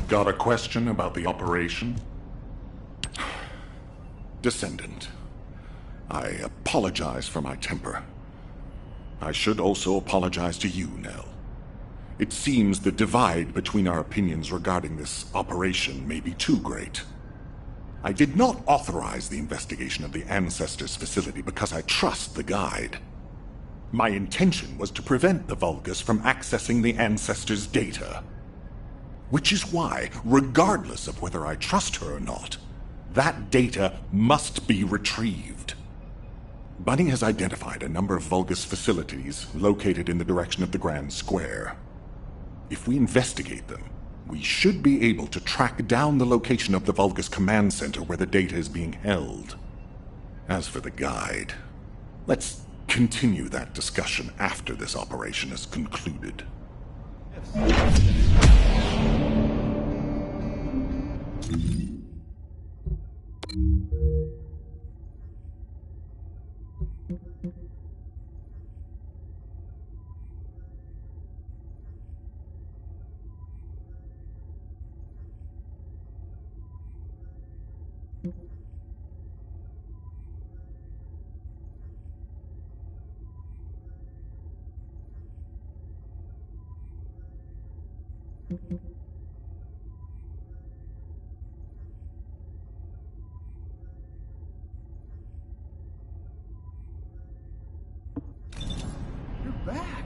Got a question about the operation? Descendant, I apologize for my temper. I should also apologize to you, Nell. It seems the divide between our opinions regarding this operation may be too great. I did not authorize the investigation of the Ancestors' facility because I trust the guide. My intention was to prevent the Vulgus from accessing the Ancestors' data. Which is why, regardless of whether I trust her or not, that data must be retrieved. Bunny has identified a number of Vulgus facilities located in the direction of the Grand Square. If we investigate them, we should be able to track down the location of the Vulgus command center where the data is being held. As for the guide, let's continue that discussion after this operation is concluded. You're back.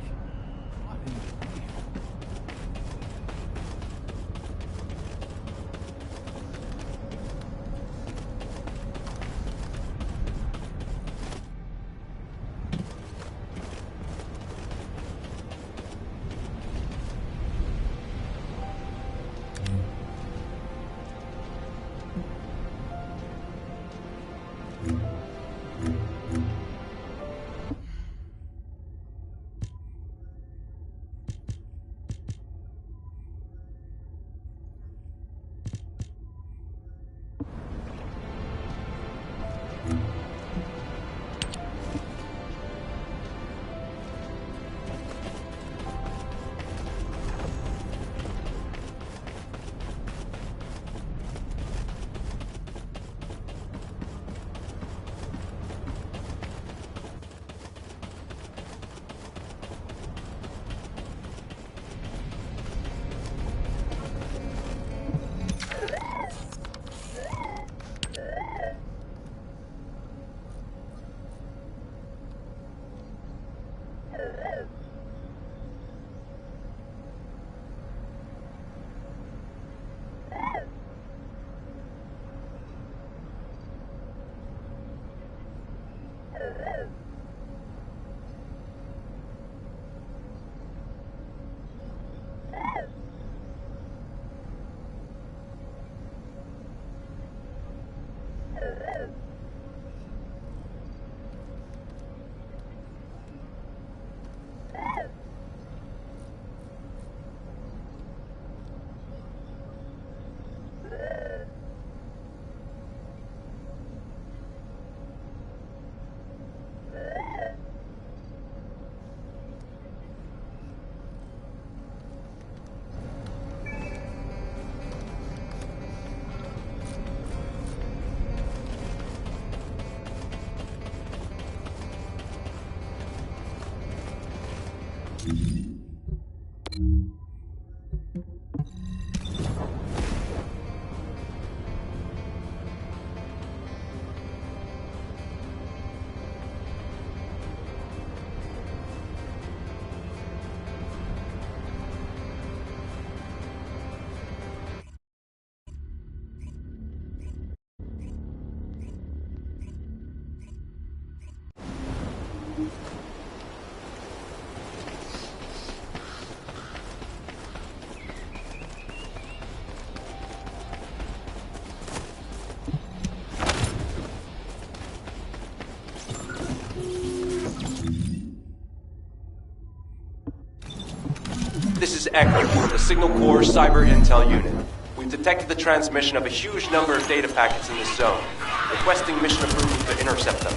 This is Echo from the Signal Corps Cyber Intel Unit. We've detected the transmission of a huge number of data packets in this zone, requesting mission approval to intercept them.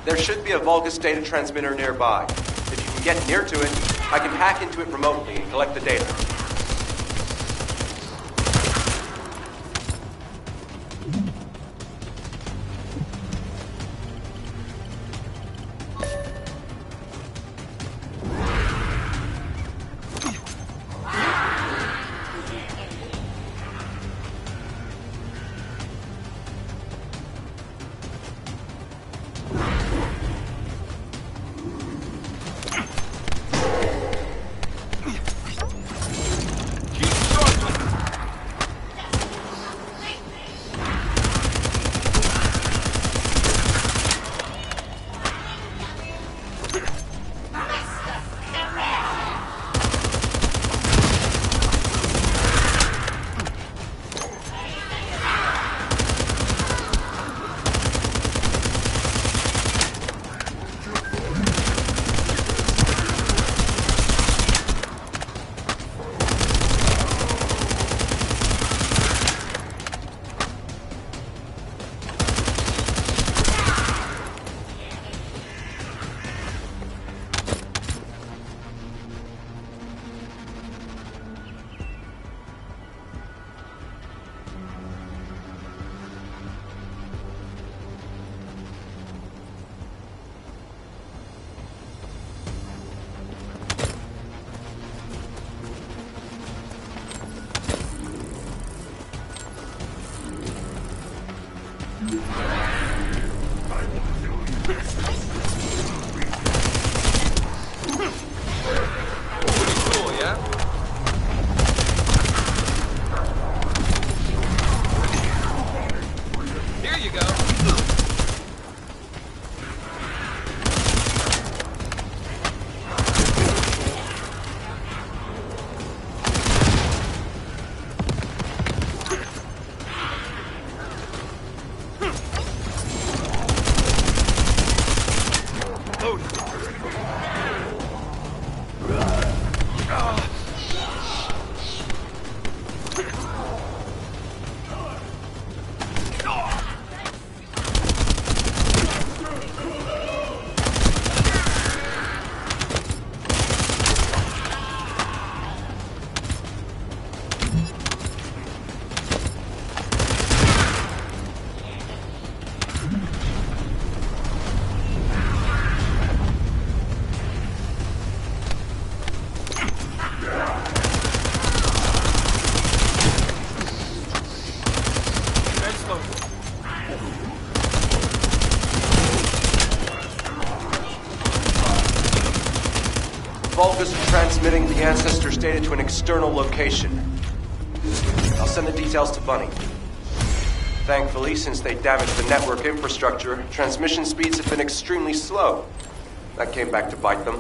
There should be a Vulgus data transmitter nearby. If you can get near to it, I can hack into it remotely and collect the data. Reload! Vulgus are transmitting the Ancestor's data to an external location. I'll send the details to Bunny. Thankfully, since they damaged the network infrastructure, transmission speeds have been extremely slow. That came back to bite them.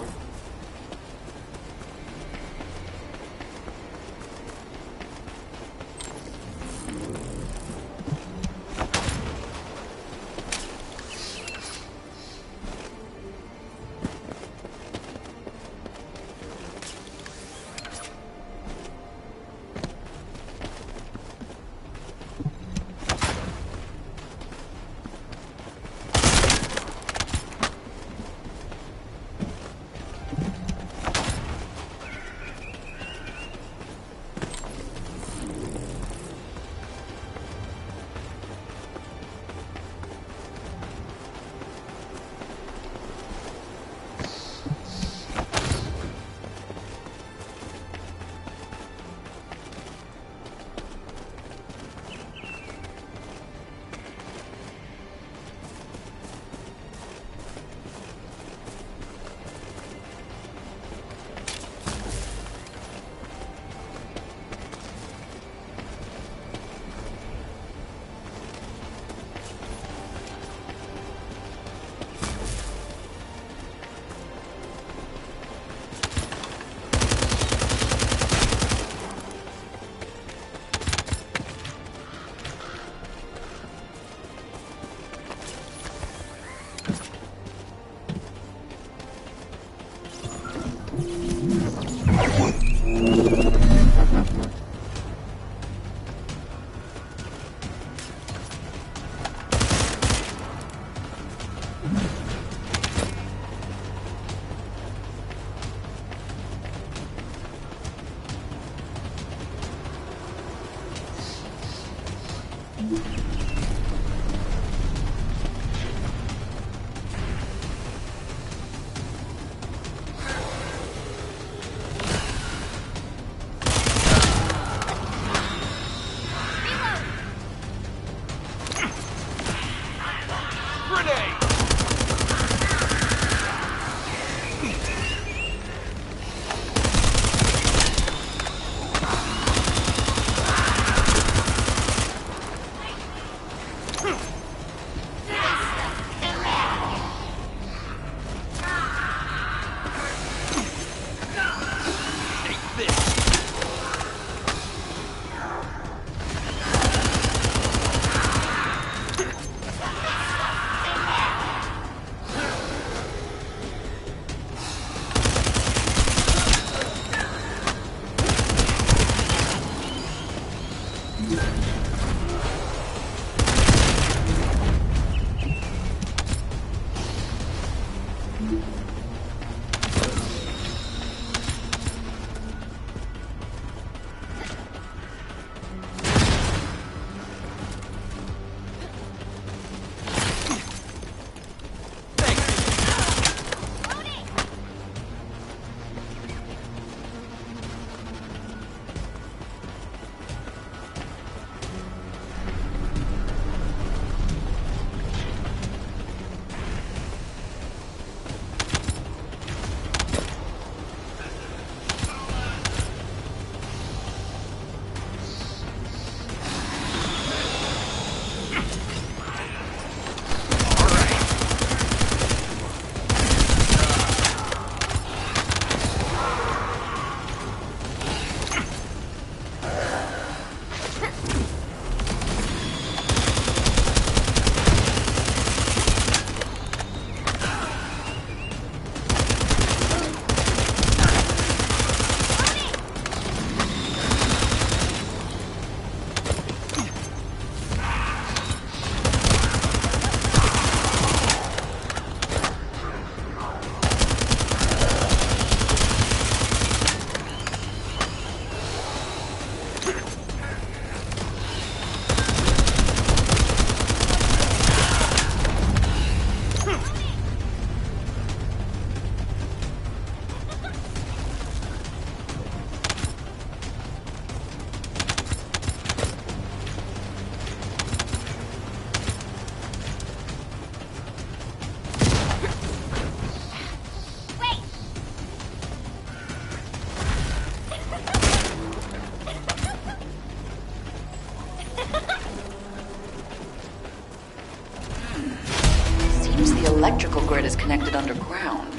grid is connected underground.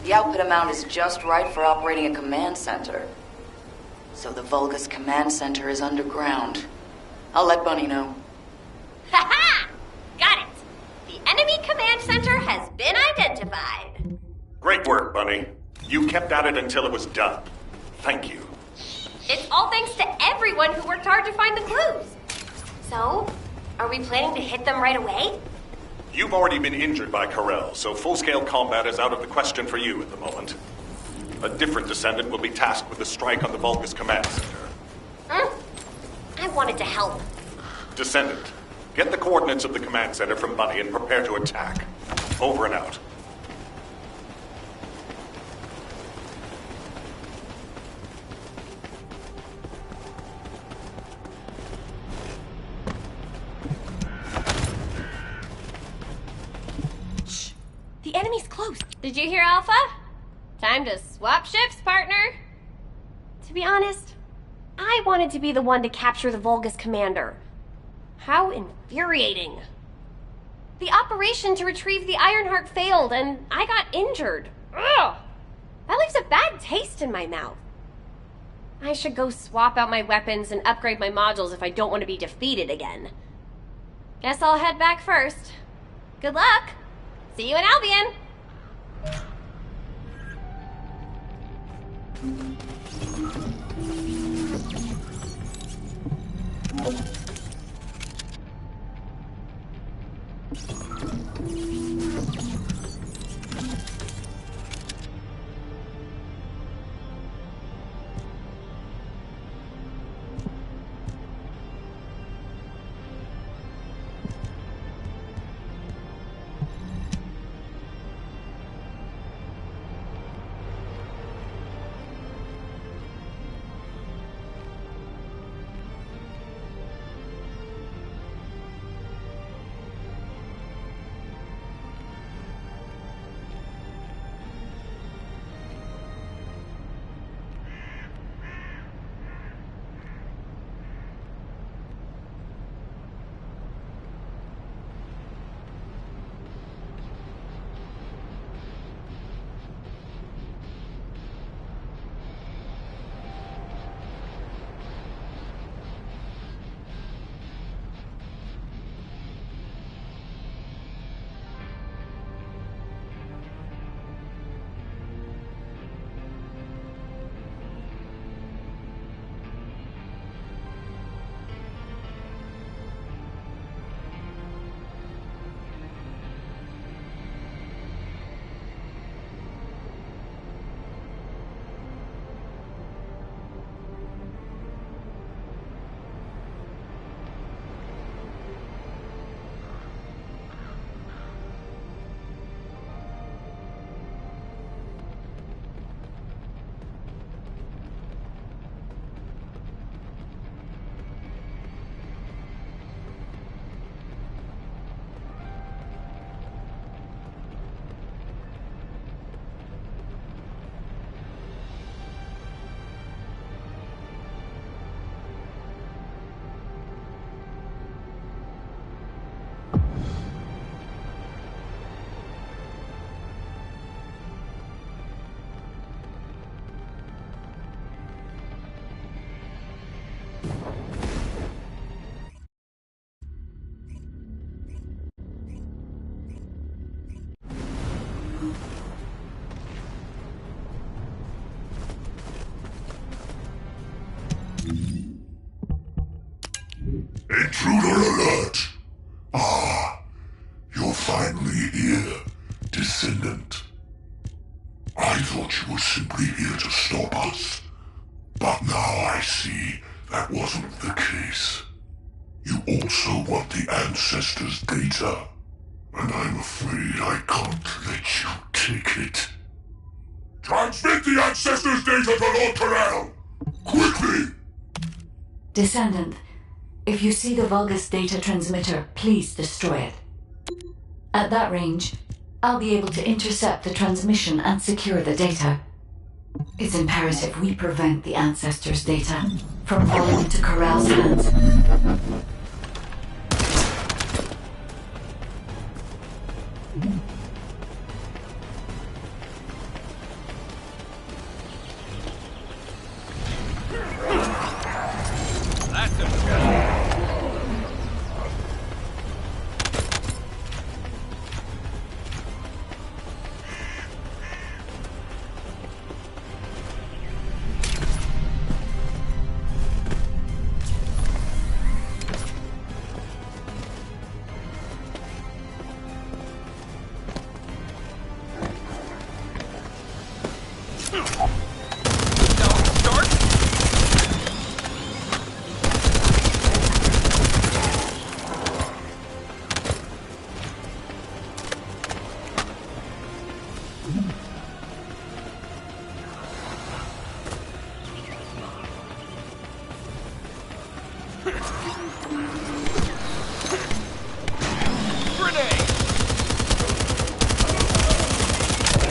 The output amount is just right for operating a command center. So the Vulgus command center is underground. I'll let Bunny know. Ha-ha! Got it! The enemy command center has been identified. Great work, Bunny. You kept at it until it was done. Thank you. It's all thanks to everyone who worked hard to find the clues. So, are we planning to hit them right away? You've already been injured by Karel, so full-scale combat is out of the question for you at the moment. A different Descendant will be tasked with the strike on the Vulgus command center. I wanted to help. Descendant, get the coordinates of the command center from Bunny and prepare to attack. Over and out. The enemy's close. Did you hear, Alpha? Time to swap shifts, partner. To be honest, I wanted to be the one to capture the Vulgus commander. How infuriating. The operation to retrieve the Ironheart failed, and I got injured. Ugh! That leaves a bad taste in my mouth. I should go swap out my weapons and upgrade my modules if I don't want to be defeated again. Guess I'll head back first. Good luck! See you in Albion! Intruder alert! Ah, you're finally here, Descendant. I thought you were simply here to stop us, but now I see that wasn't the case. You also want the Ancestors' data, and I'm afraid I can't let you take it. Transmit the Ancestors' data to Lord Corral! Quickly! Descendant, if you see the Vulgus data transmitter, please destroy it. At that range, I'll be able to intercept the transmission and secure the data. It's imperative we prevent the Ancestors' data from falling into Corral's hands.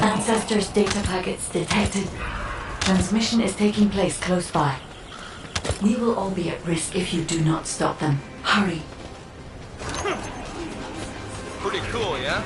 Ancestors data packets detected. Transmission is taking place close by. We will all be at risk if you do not stop them. Hurry. Pretty cool, yeah?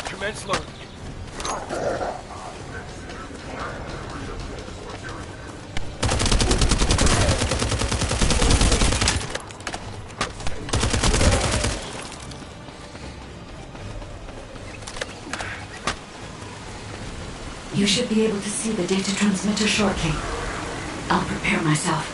Commence load. You should be able to see the data transmitter shortly. I'll prepare myself.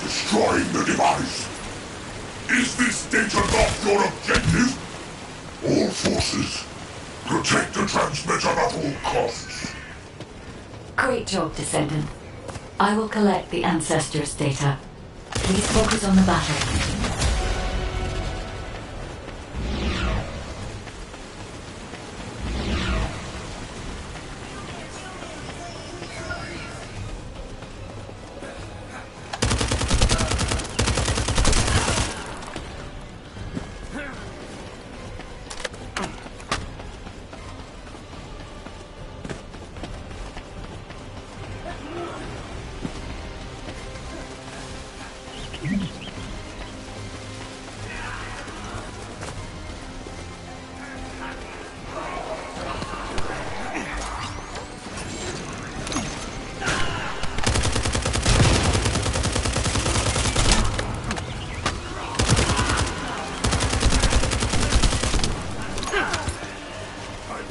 Destroying the device. Is this data not your objective? All forces, protect the transmitter at all costs. Great job, Descendant. I will collect the Ancestors' data. Please focus on the battle.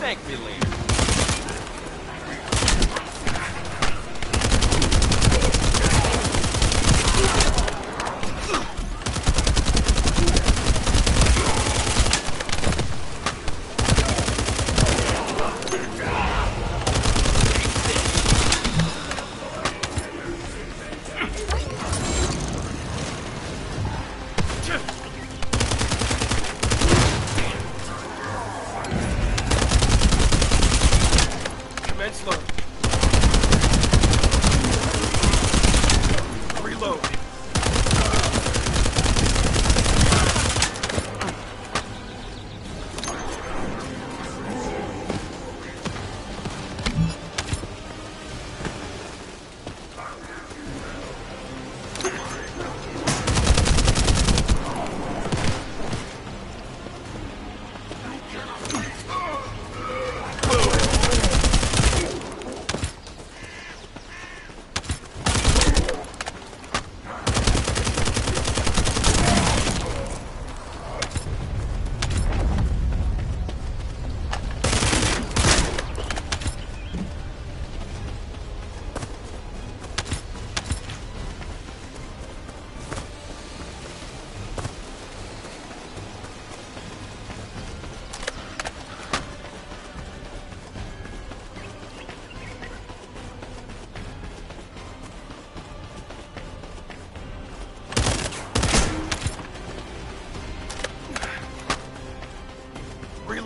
Thank me later.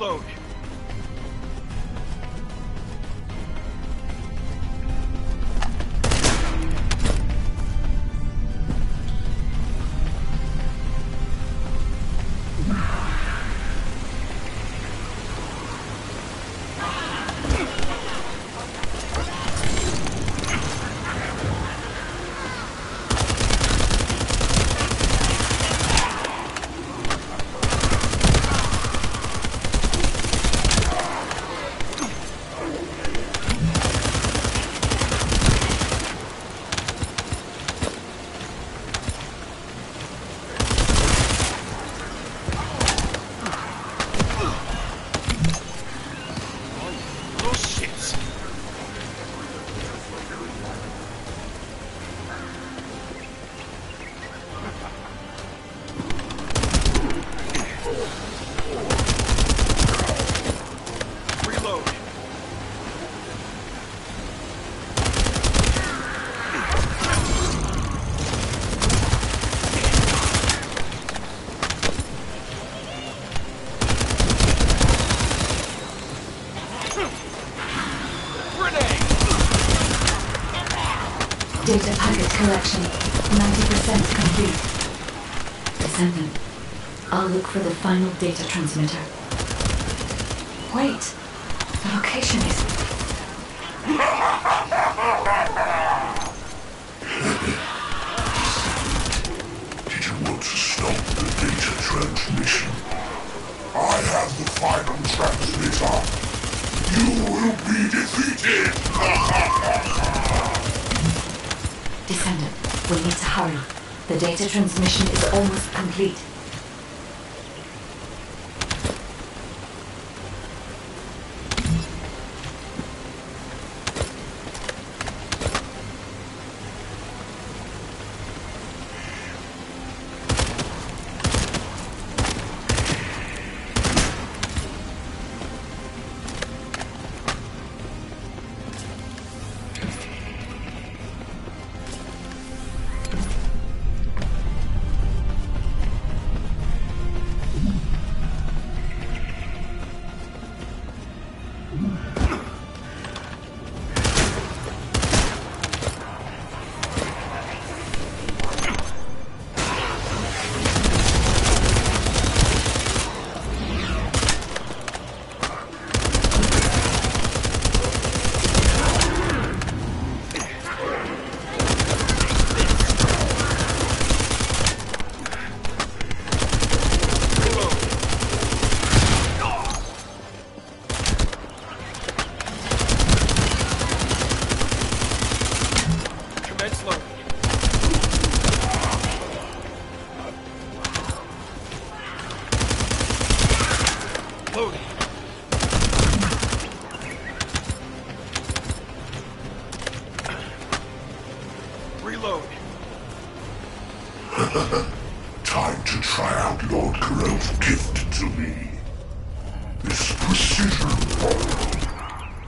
Reload. Data packet collection, 90% complete. Descendant, I'll look for the final data transmitter. Wait, the location is... Did you want to stop the data transmission? I have the final transmitter. You will be defeated! Descendant, we need to hurry. The data transmission is almost complete. Time to try out Lord Carell's gift to me. This precision bomb.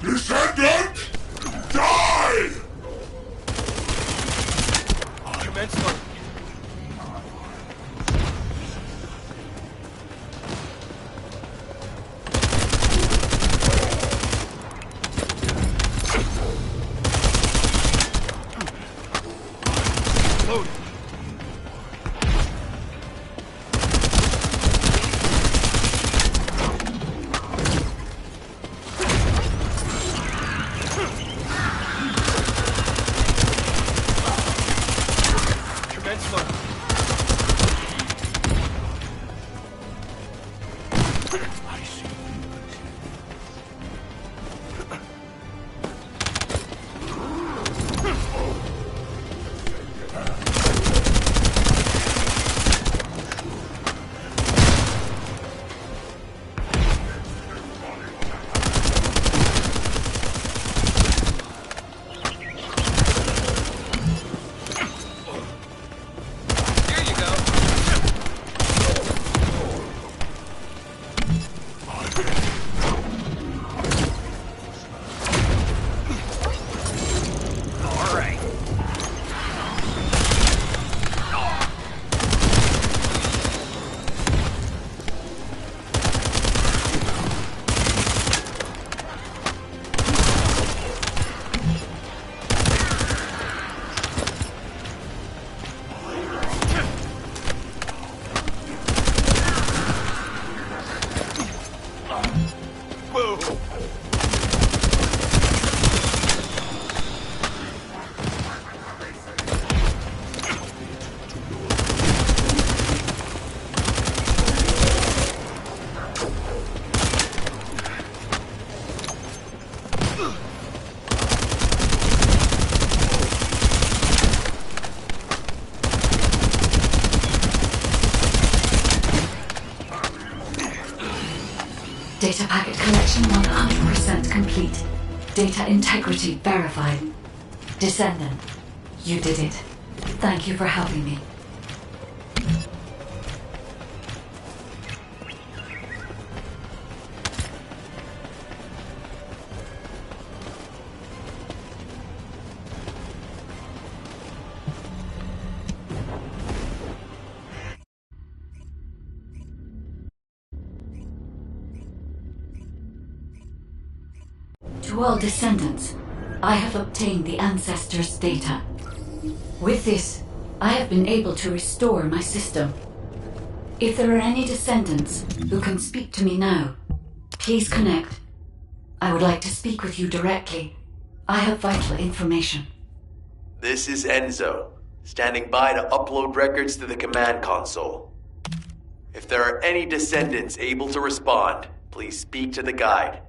Descendant! Die! Commence loading. Packet collection 100% complete. Data integrity verified. Descendant, you did it. Thank you for helping me. To all descendants, I have obtained the ancestors' data. With this, I have been able to restore my system. If there are any descendants who can speak to me now, please connect. I would like to speak with you directly. I have vital information. This is Enzo, standing by to upload records to the command console. If there are any descendants able to respond, please speak to the guide.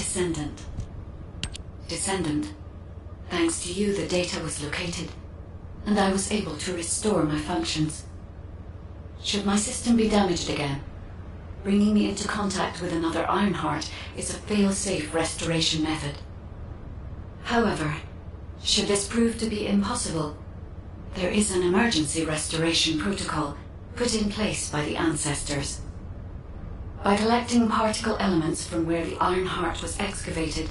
Descendant. Descendant, thanks to you, the data was located, and I was able to restore my functions. Should my system be damaged again, bringing me into contact with another Ironheart is a fail-safe restoration method. However, should this prove to be impossible, there is an emergency restoration protocol put in place by the Ancestors. By collecting particle elements from where the Ironheart was excavated,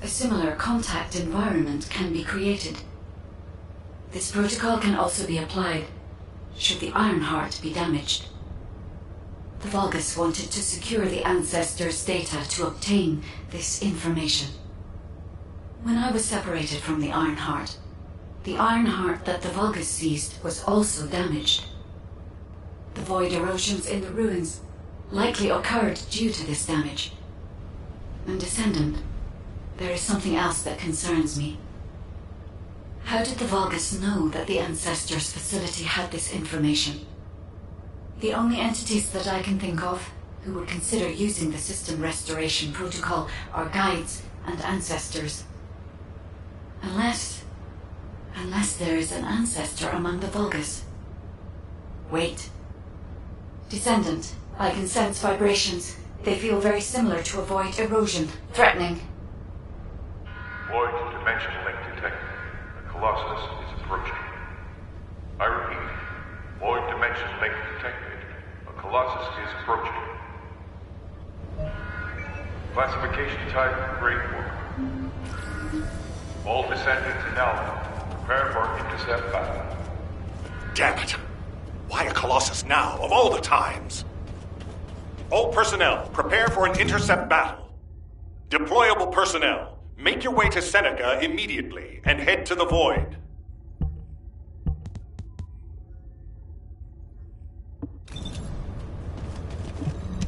a similar contact environment can be created. This protocol can also be applied should the Ironheart be damaged. The Vulgus wanted to secure the Ancestors' data to obtain this information. When I was separated from the Ironheart that the Vulgus seized was also damaged. The void erosions in the ruins likely occurred due to this damage. And Descendant, there is something else that concerns me. How did the Vulgus know that the Ancestors' facility had this information? The only entities that I can think of who would consider using the system restoration protocol are guides and Ancestors. Unless there is an Ancestor among the Vulgus. Wait. Descendant, I can sense vibrations. They feel very similar to a void erosion. Threatening. Void dimension link detected. The Colossus is approaching. I repeat, void dimension link detected. A Colossus is approaching. Classification type, Great War. All Descendants in Alpha, prepare for intercept battle. Damn it! Why a Colossus now, of all the times? All personnel, prepare for an intercept battle. Deployable personnel, make your way to Seneca immediately and head to the Void.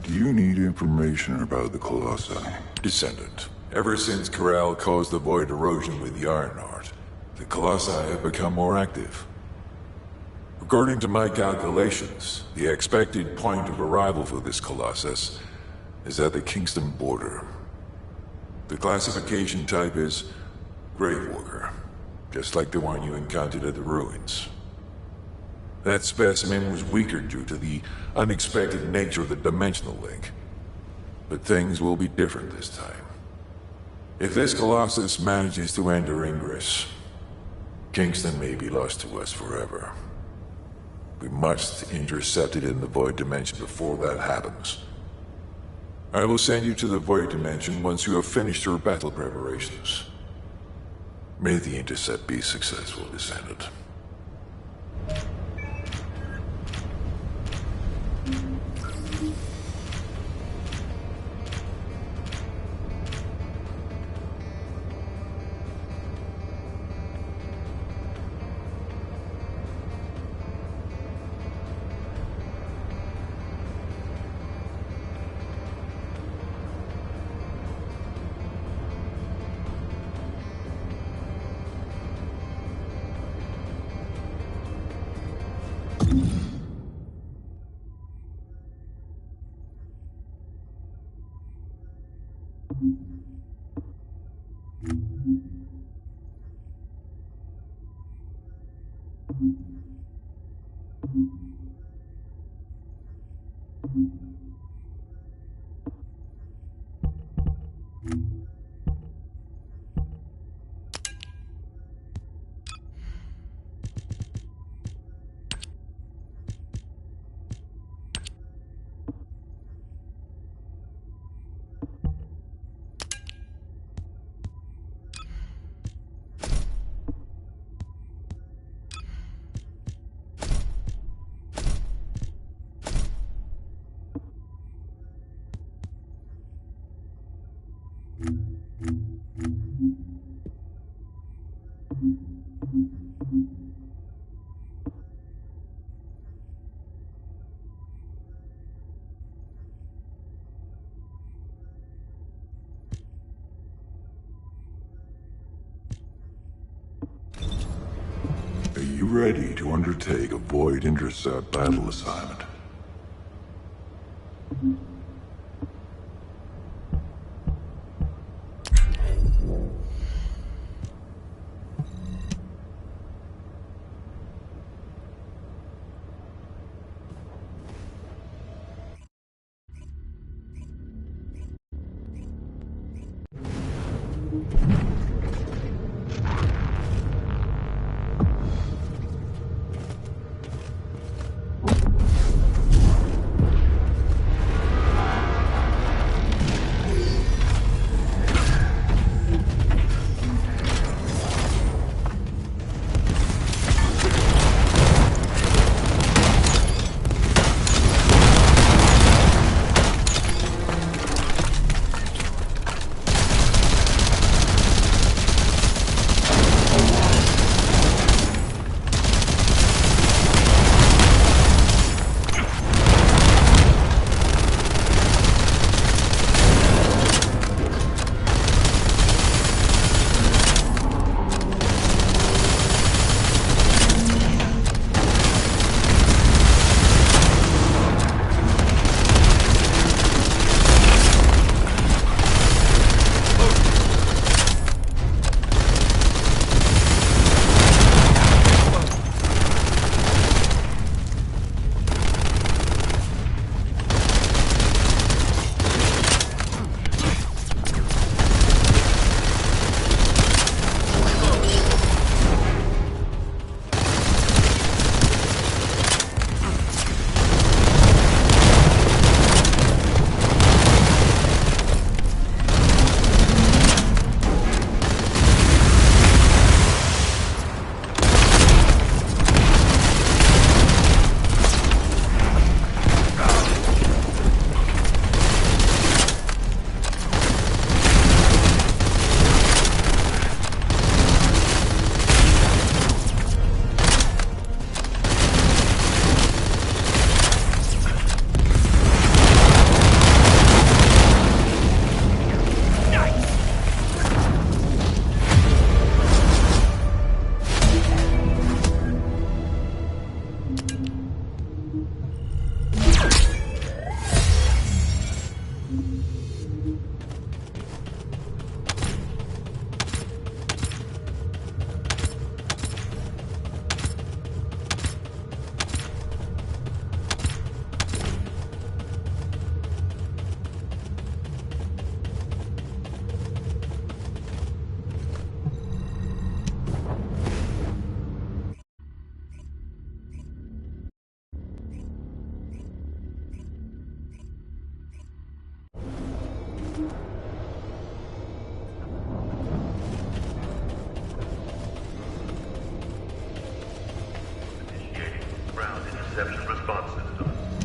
Do you need information about the Colossi? Descendant. Ever since Corral caused the void erosion with the Ironheart, the Colossi have become more active. According to my calculations, the expected point of arrival for this Colossus is at the Kingston border. The classification type is Gravewalker, just like the one you encountered at the ruins. That specimen was weaker due to the unexpected nature of the dimensional link. But things will be different this time. If this Colossus manages to enter Ingress, Kingston may be lost to us forever. We must intercept it in the Void Dimension before that happens. I will send you to the Void Dimension once you have finished your battle preparations. May the intercept be successful, Descendant. Are you ready to undertake a Void Intercept battle assignment?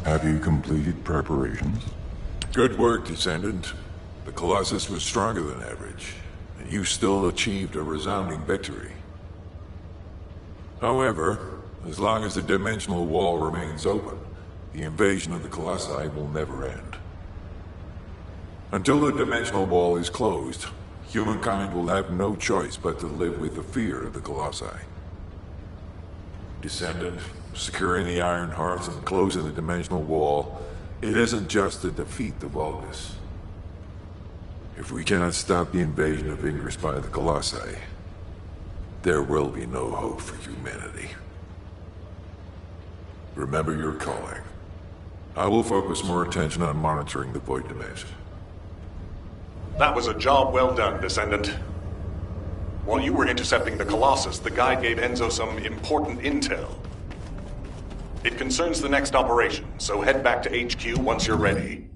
Have you completed preparations? Good work, Descendant. The Colossus was stronger than average, and you still achieved a resounding victory. However, as long as the dimensional wall remains open, the invasion of the Colossi will never end. Until the dimensional wall is closed, humankind will have no choice but to live with the fear of the Colossi. Descendant, securing the Iron Hearts and closing the dimensional wall, it isn't just to defeat the Vulgus. If we cannot stop the invasion of Ingress by the Colossi, there will be no hope for humanity. Remember your calling. I will focus more attention on monitoring the Void Dimension. That was a job well done, Descendant. While you were intercepting the Colossus, the guide gave Enzo some important intel. It concerns the next operation, so head back to HQ once you're ready.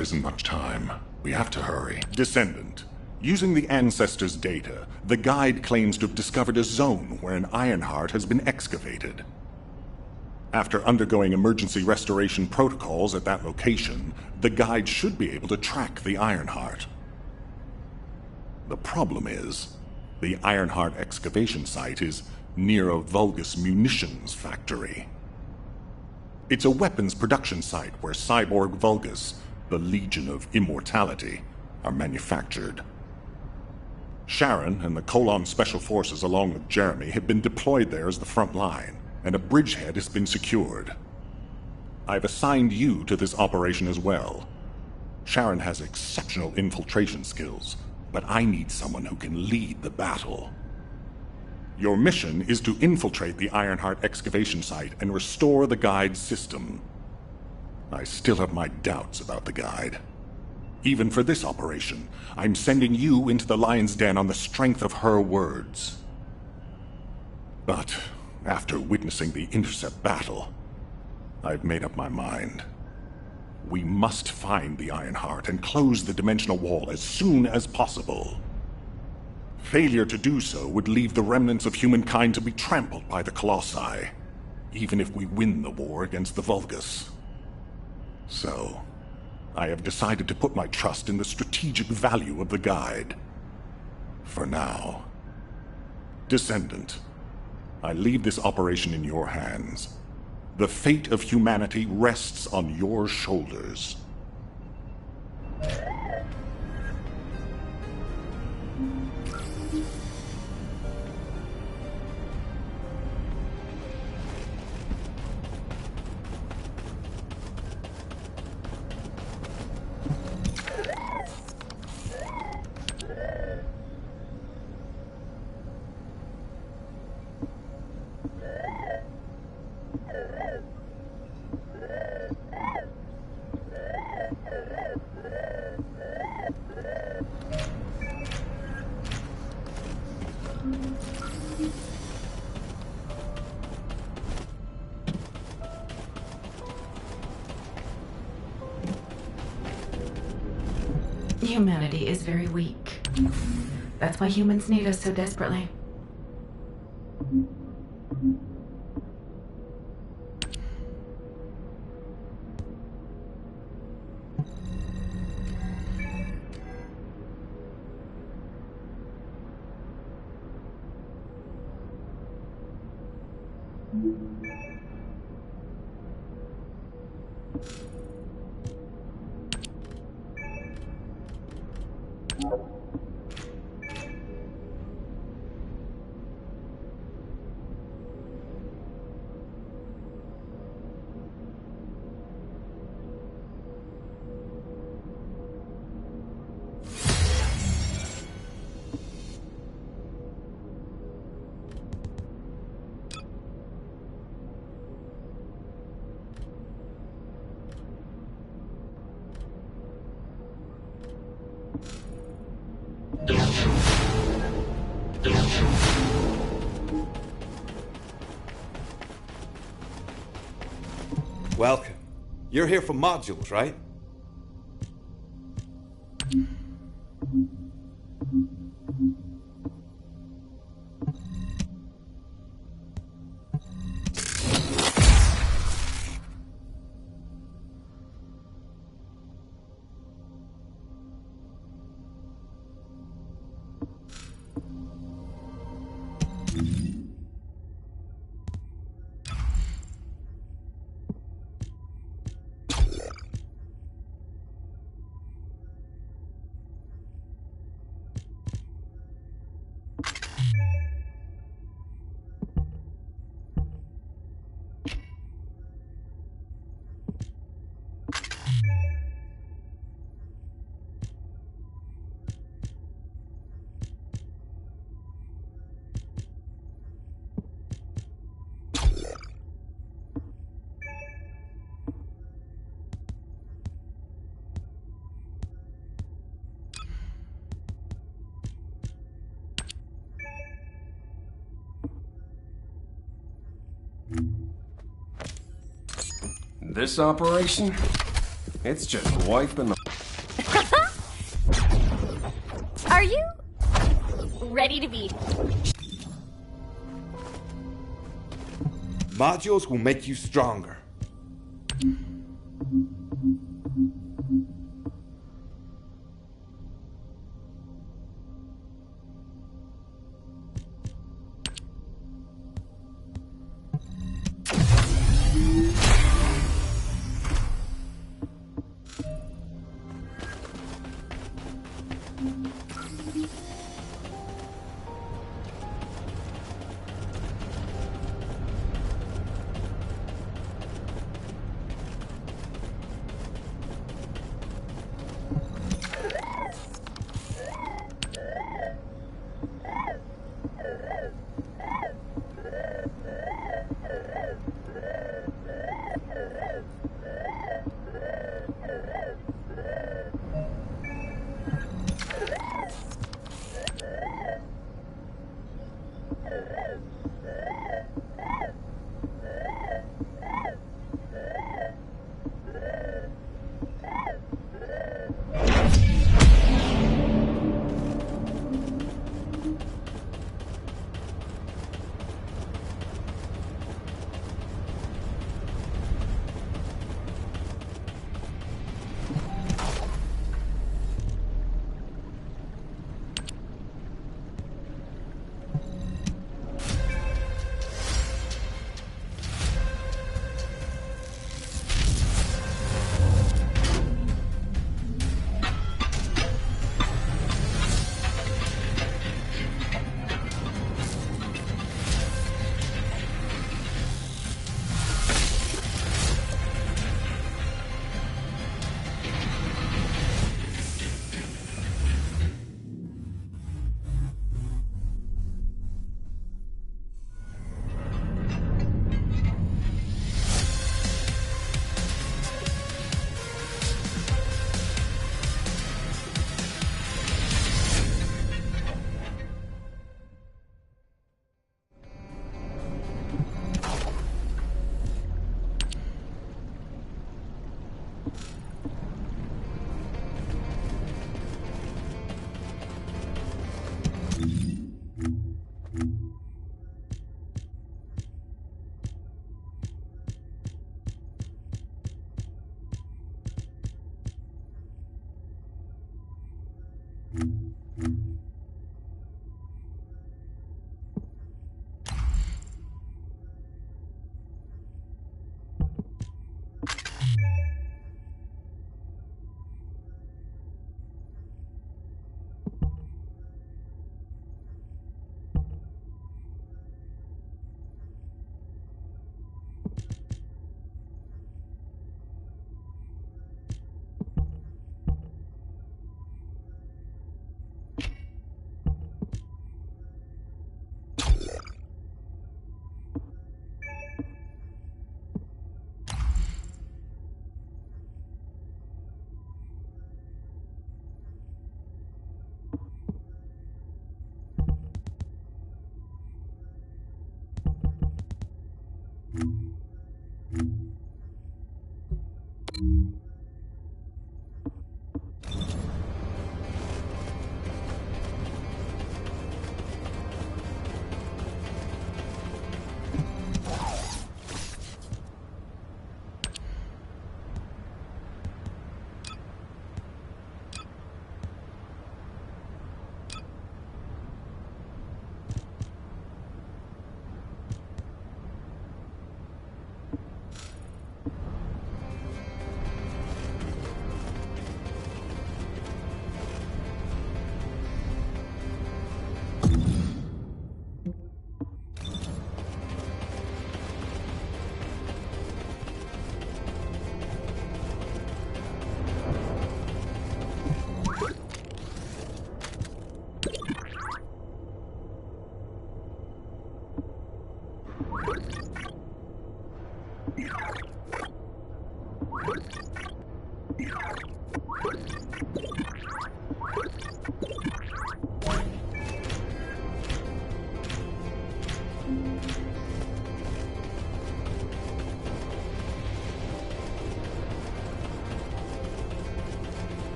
There isn't much time. We have to hurry. Descendant. Using the Ancestors' data, the Guide claims to have discovered a zone where an Ironheart has been excavated. After undergoing emergency restoration protocols at that location, the Guide should be able to track the Ironheart. The problem is, the Ironheart excavation site is near a Vulgus munitions factory. It's a weapons production site where cyborg Vulgus, the Legion of Immortality, are manufactured. Sharon and the Colon Special Forces along with Jeremy have been deployed there as the front line, and a bridgehead has been secured. I've assigned you to this operation as well. Sharon has exceptional infiltration skills, but I need someone who can lead the battle. Your mission is to infiltrate the Ironheart excavation site and restore the Guide's system. I still have my doubts about the Guide. Even for this operation, I'm sending you into the Lion's Den on the strength of her words. But after witnessing the Intercept battle, I've made up my mind. We must find the Ironheart and close the dimensional wall as soon as possible. Failure to do so would leave the remnants of humankind to be trampled by the Colossi, even if we win the war against the Vulgus. So, I have decided to put my trust in the strategic value of the Guide. For now. Descendant, I leave this operation in your hands. The fate of humanity rests on your shoulders. Humanity is very weak. That's why humans need us so desperately. Welcome. You're here for modules, right? This operation? It's just wiping the... Are you ready to be? Modules will make you stronger.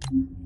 Mm-hmm.